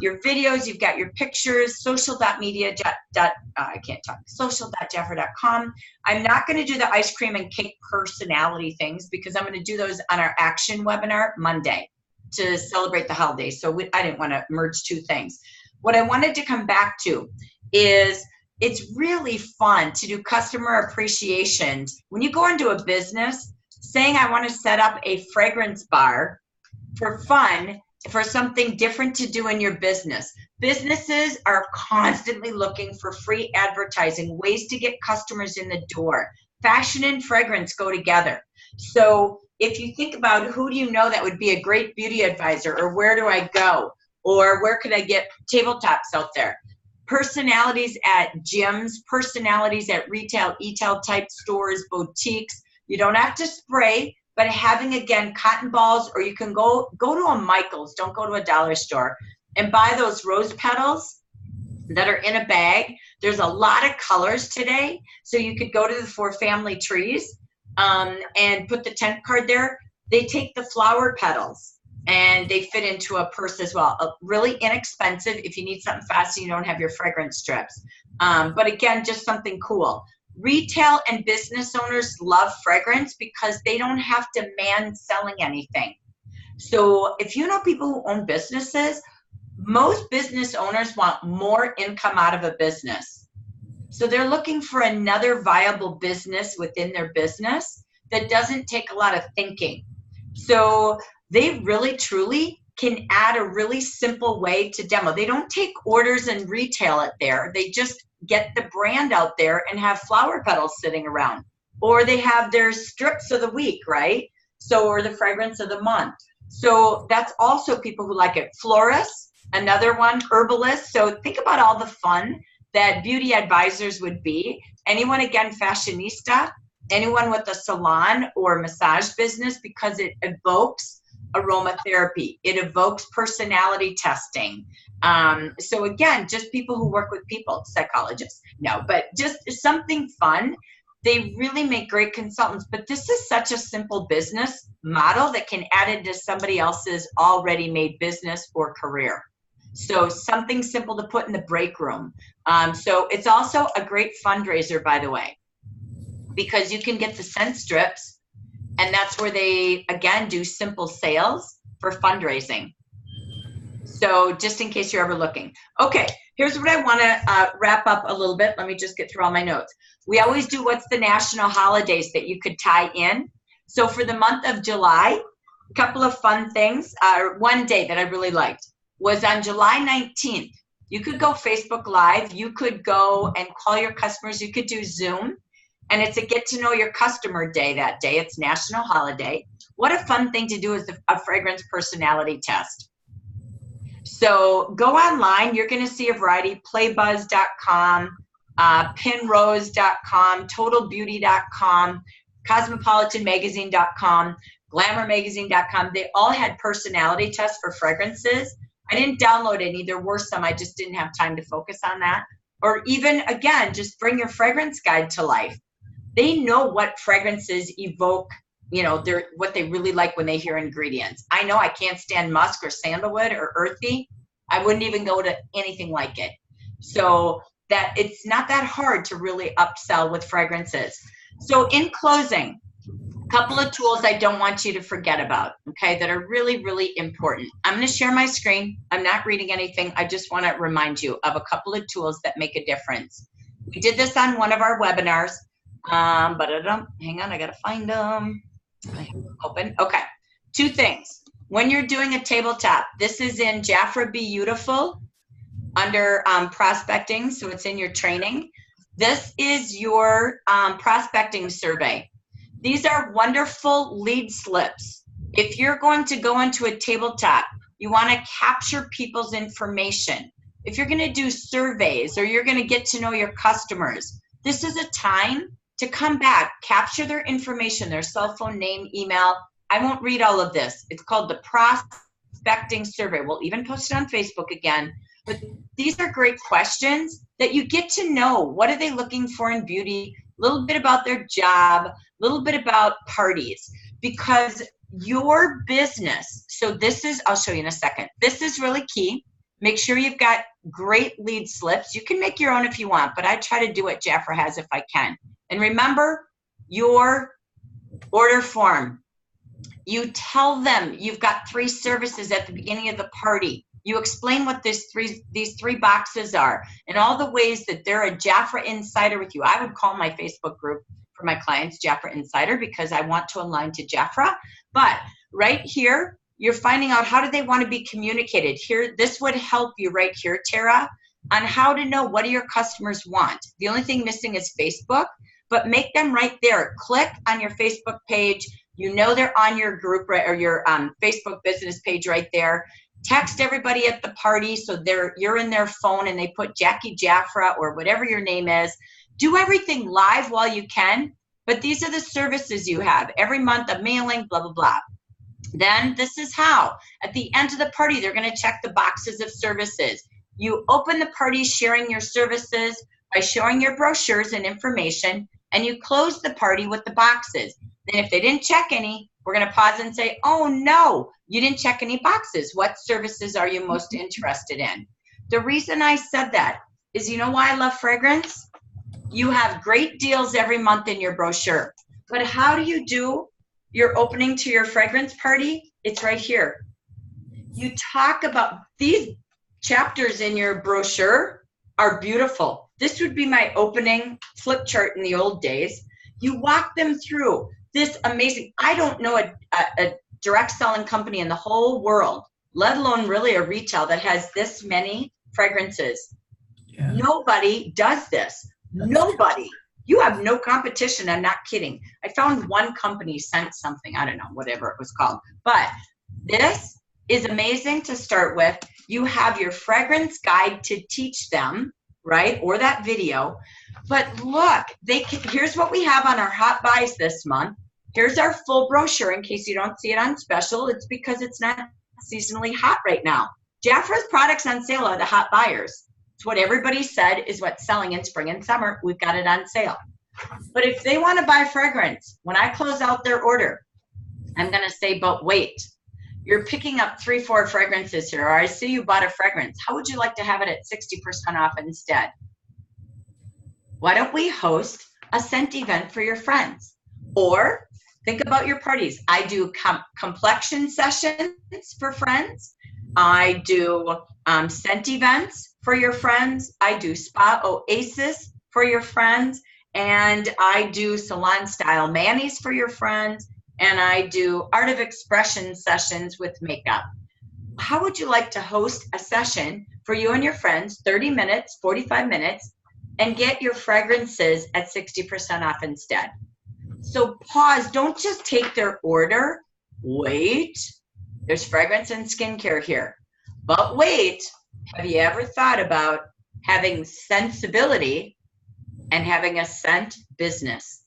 your videos, you've got your pictures, social.jaffer.com. I'm not going to do the ice cream and cake personality things because I'm going to do those on our action webinar Monday to celebrate the holidays. So I didn't want to merge two things. What I wanted to come back to is it's really fun to do customer appreciation. When you go into a business, saying I want to set up a fragrance bar for fun, for something different to do in your business. Businesses are constantly looking for free advertising, ways to get customers in the door. Fashion and fragrance go together. So if you think about who do you know that would be a great beauty advisor, or where do I go, or where could I get tabletops out there? Personalities at gyms, personalities at retail, e-tail type stores, boutiques. You don't have to spray, but having, again, cotton balls, or you can go to a Michael's, don't go to a dollar store, and buy those rose petals that are in a bag. There's a lot of colors today, so you could go to the 4 family trees and put the tent card there. They take the flower petals and they fit into a purse as well. Really inexpensive if you need something fast and you don't have your fragrance strips. But again, just something cool. Retail and business owners love fragrance because they don't have to man selling anything. So if you know people who own businesses, most business owners want more income out of a business. So they're looking for another viable business within their business that doesn't take a lot of thinking. So they really, truly can add a really simple way to demo. They don't take orders and retail it there. They just get the brand out there and have flower petals sitting around. Or they have their strips of the week, right? So, or the fragrance of the month. So that's also people who like it. Florists, another one, herbalists. So think about all the fun that beauty advisors would be. Anyone, again, fashionista, anyone with a salon or massage business, because it evokes aromatherapy. It evokes personality testing. So again, just people who work with people, psychologists. No, but just something fun. They really make great consultants, but this is such a simple business model that can add into somebody else's already made business or career. So something simple to put in the break room. So it's also a great fundraiser, by the way, because you can get the scent strips, and that's where they, again, do simple sales. for fundraising. So just in case you're ever looking. Okay, here's what I want to wrap up a little bit. Let me just get through all my notes. We always do what's the national holidays that you could tie in. So for the month of July, a couple of fun things. One day that I really liked was on July 19th. You could go Facebook Live. You could go and call your customers. You could do Zoom. And it's a get to know your customer day that day. It's national holiday. What a fun thing to do is a fragrance personality test. So go online. You're going to see a variety. Playbuzz.com, pinrose.com, totalbeauty.com, cosmopolitanmagazine.com, glamourmagazine.com. They all had personality tests for fragrances. I didn't download any. There were some. I just didn't have time to focus on that. Or even, again, just bring your fragrance guide to life. They know what fragrances evoke, you know, what they really like when they hear ingredients. I know I can't stand musk or sandalwood or earthy. I wouldn't even go to anything like it. So that it's not that hard to really upsell with fragrances. So in closing, a couple of tools I don't want you to forget about, okay, that are really, really important. I'm going to share my screen. I'm not reading anything. I just want to remind you of a couple of tools that make a difference. We did this on one of our webinars. Hang on, I got to find them. Open. Okay. Two things. When you're doing a tabletop, this is in Jafra Beautiful under prospecting, so it's in your training. This is your prospecting survey. These are wonderful lead slips. If you're going to go into a tabletop, you want to capture people's information. If you're going to do surveys or you're going to get to know your customers, this is a time to come back, capture their information, their cell phone, name, email. I won't read all of this. It's called the prospecting survey. We'll even post it on Facebook again. But these are great questions that you get to know. What are they looking for in beauty? A little bit about their job, a little bit about parties. Because your business, so this is, I'll show you in a second. This is really key. Make sure you've got great lead slips. You can make your own if you want, but I try to do what Jafra has if I can. And remember your order form. You tell them you've got 3 services at the beginning of the party. You explain what these three boxes are and all the ways that they're a Jafra Insider with you. I would call my Facebook group for my clients Jafra Insider because I want to align to Jafra. But right here, you're finding out how do they want to be communicated. Here, this would help you right here, Tara, on how to know what do your customers want. The only thing missing is Facebook, but make them right there. Click on your Facebook page. You know they're on your group or your Facebook business page right there. Text everybody at the party so you're in their phone and they put Jackie Jafra or whatever your name is. Do everything live while you can, but these are the services you have. Every month a mailing, blah, blah, blah. Then this is how. At the end of the party, they're going to check the boxes of services. You open the party sharing your services by showing your brochures and information, and you close the party with the boxes. Then if they didn't check any, we're going to pause and say, oh no, you didn't check any boxes. What services are you most interested in? The reason I said that is, you know why I love fragrance? You have great deals every month in your brochure. But how do you do your opening to your fragrance party? It's right here. You talk about these chapters in your brochure are beautiful. This would be my opening flip chart in the old days. You walk them through this amazing, I don't know a direct selling company in the whole world, let alone really a retail that has this many fragrances. Yeah. Nobody does this. Nobody. You have no competition. I'm not kidding. I found one company sent something, I don't know, whatever it was called. But this is amazing to start with. You have your fragrance guide to teach them, right? Or that video. But look, here's what we have on our hot buys this month. Here's our full brochure in case you don't see it on special. It's because it's not seasonally hot right now. Jafra's products on sale are the hot buyers. It's what everybody said is what's selling in spring and summer. We've got it on sale. But if they want to buy fragrance, when I close out their order, I'm going to say, but wait, you're picking up 3-4 fragrances here, or I see you bought a fragrance. How would you like to have it at 60% off instead? Why don't we host a scent event for your friends? Or Think about your parties. I do complexion sessions for friends. I do scent events for your friends. I do spa oasis for your friends. And I do salon style manis for your friends. And I do art of expression sessions with makeup. How would you like to host a session for you and your friends, 30 minutes, 45 minutes, and get your fragrances at 60% off instead? So pause, don't just take their order. Wait, there's fragrance and skincare here. But wait, have you ever thought about having sensibility and having a scent business?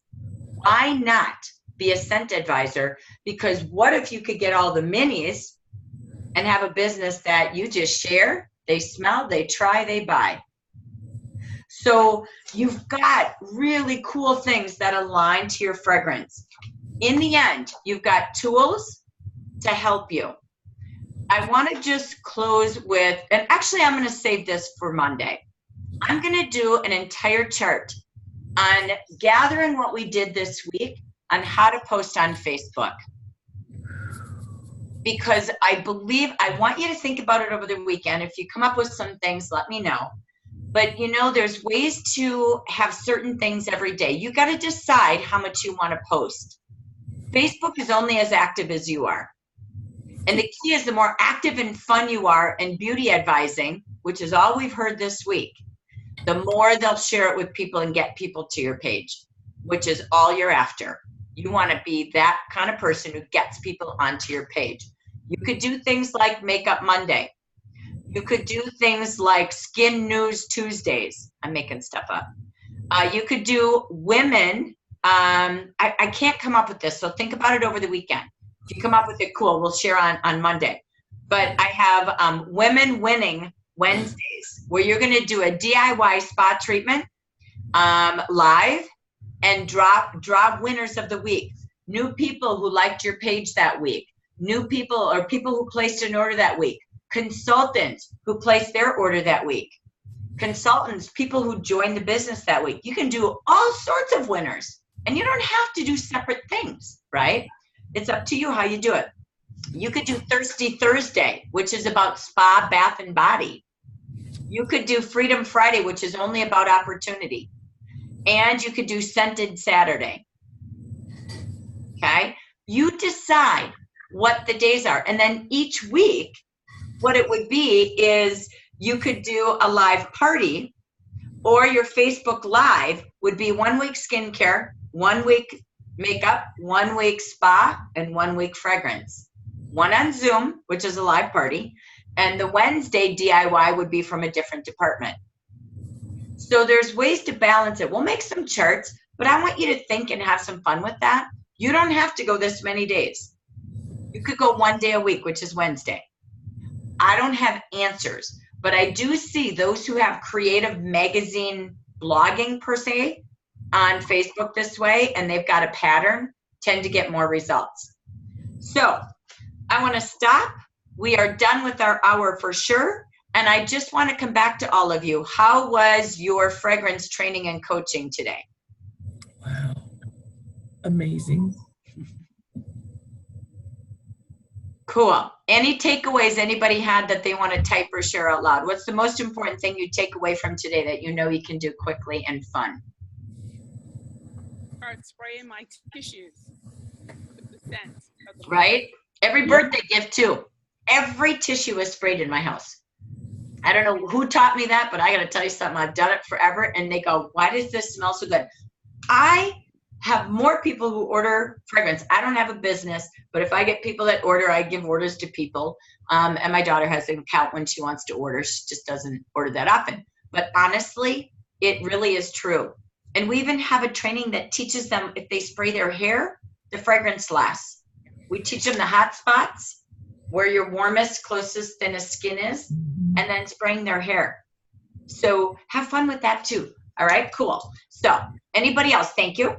Why not be a scent advisor? Because what if you could get all the minis and have a business that you just share, they smell, they try, they buy. So you've got really cool things that align to your fragrance. In the end, you've got tools to help you. I want to just close with, and actually I'm going to save this for Monday. I'm going to do an entire chart on gathering what we did this week on how to post on Facebook. Because I want you to think about it over the weekend. If you come up with some things, let me know. But you know, there's ways to have certain things every day. You got to decide how much you want to post. Facebook is only as active as you are. And the key is the more active and fun you are in beauty advising, which is all we've heard this week, the more they'll share it with people and get people to your page, which is all you're after. You want to be that kind of person who gets people onto your page. You could do things like Makeup Monday. You could do things like Skin News Tuesdays. I'm making stuff up. You could do women. I can't come up with this, so think about it over the weekend. If you come up with it, cool, we'll share on Monday. But I have Women Winning Wednesdays, where you're going to do a DIY spa treatment live and draw winners of the week. New people who liked your page that week. New people or people who placed an order that week. Consultants who placed their order that week. Consultants, people who joined the business that week. You can do all sorts of winners. And you don't have to do separate things, right? It's up to you how you do it. You could do Thirsty Thursday, which is about spa, bath, and body. You could do Freedom Friday, which is only about opportunity. And you could do Scented Saturday. Okay? You decide what the days are. And then each week, what it would be is you could do a live party, or your Facebook Live would be 1 week skincare, 1 week makeup, 1 week spa, and 1 week fragrance. One on Zoom, which is a live party, and the Wednesday DIY would be from a different department. So there's ways to balance it. We'll make some charts, but I want you to think and have some fun with that. You don't have to go this many days. You could go 1 day a week, which is Wednesday. I don't have answers, but I do see those who have creative magazine blogging per se on Facebook this way, and they've got a pattern, tend to get more results. So I want to stop. We are done with our hour for sure. And I just want to come back to all of you. How was your fragrance training and coaching today? Wow. Amazing. Cool. Any takeaways anybody had that they want to type or share out loud? What's the most important thing you take away from today that you know you can do quickly and fun? Start spraying my tissues with the scent. Right? Every birthday gift too. Every tissue is sprayed in my house. I don't know who taught me that, but I got to tell you something. I've done it forever. And they go, why does this smell so good? I have more people who order fragrance. I don't have a business, but if I get people that order, I give orders to people. And my daughter has an account when she wants to order. She just doesn't order that often. But honestly, it really is true. And we even have a training that teaches them if they spray their hair, the fragrance lasts. We teach them the hot spots, where your warmest, closest, thinnest skin is, and then spraying their hair. So have fun with that too. All right, cool. So anybody else? Thank you.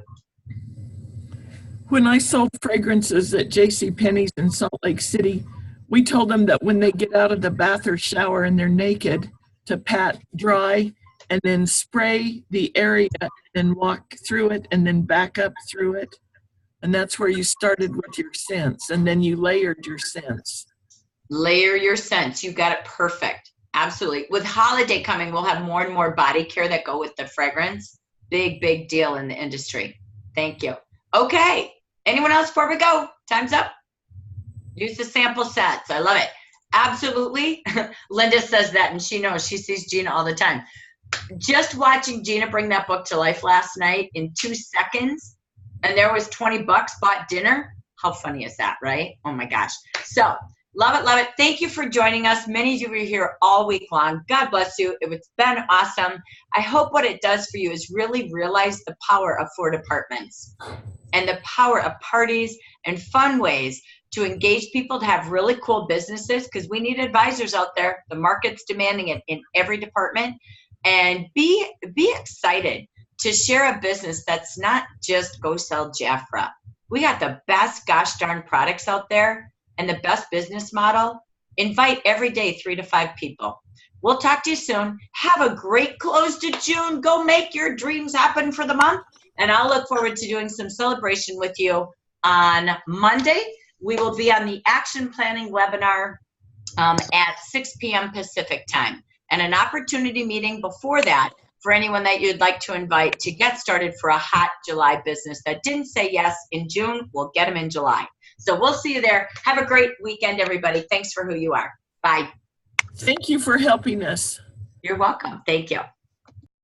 When I sold fragrances at JCPenney's in Salt Lake City, we told them that when they get out of the bath or shower and they're naked, to pat dry and then spray the area and walk through it and then back up through it. And that's where you started with your scents, and then you layered your scents. Layer your scents. You got it perfect. Absolutely. With holiday coming, we'll have more and more body care that go with the fragrance. Big, big deal in the industry. Thank you. Okay. Anyone else before we go? Time's up. Use the sample sets. I love it. Absolutely. Linda says that, and she knows. She sees Gina all the time. Just watching Gina bring that book to life last night in 2 seconds, and there was 20 bucks, bought dinner. How funny is that, right? Oh my gosh. So love it, love it. Thank you for joining us. Many of you were here all week long. God bless you. It's been awesome. I hope what it does for you is really realize the power of 4 departments and the power of parties and fun ways to engage people to have really cool businesses, because we need advisors out there. The market's demanding it in every department. And be excited to share a business that's not just go sell Jafra. We got the best gosh darn products out there and the best business model. Invite every day 3 to 5 people. We'll talk to you soon. Have a great close to June. Go make your dreams happen for the month. And I'll look forward to doing some celebration with you on Monday. We will be on the action planning webinar at 6 p.m. Pacific time. And an opportunity meeting before that for anyone that you'd like to invite to get started for a hot July business that didn't say yes in June. We'll get them in July. So we'll see you there. Have a great weekend, everybody. Thanks for who you are. Bye. Thank you for helping us. You're welcome. Thank you.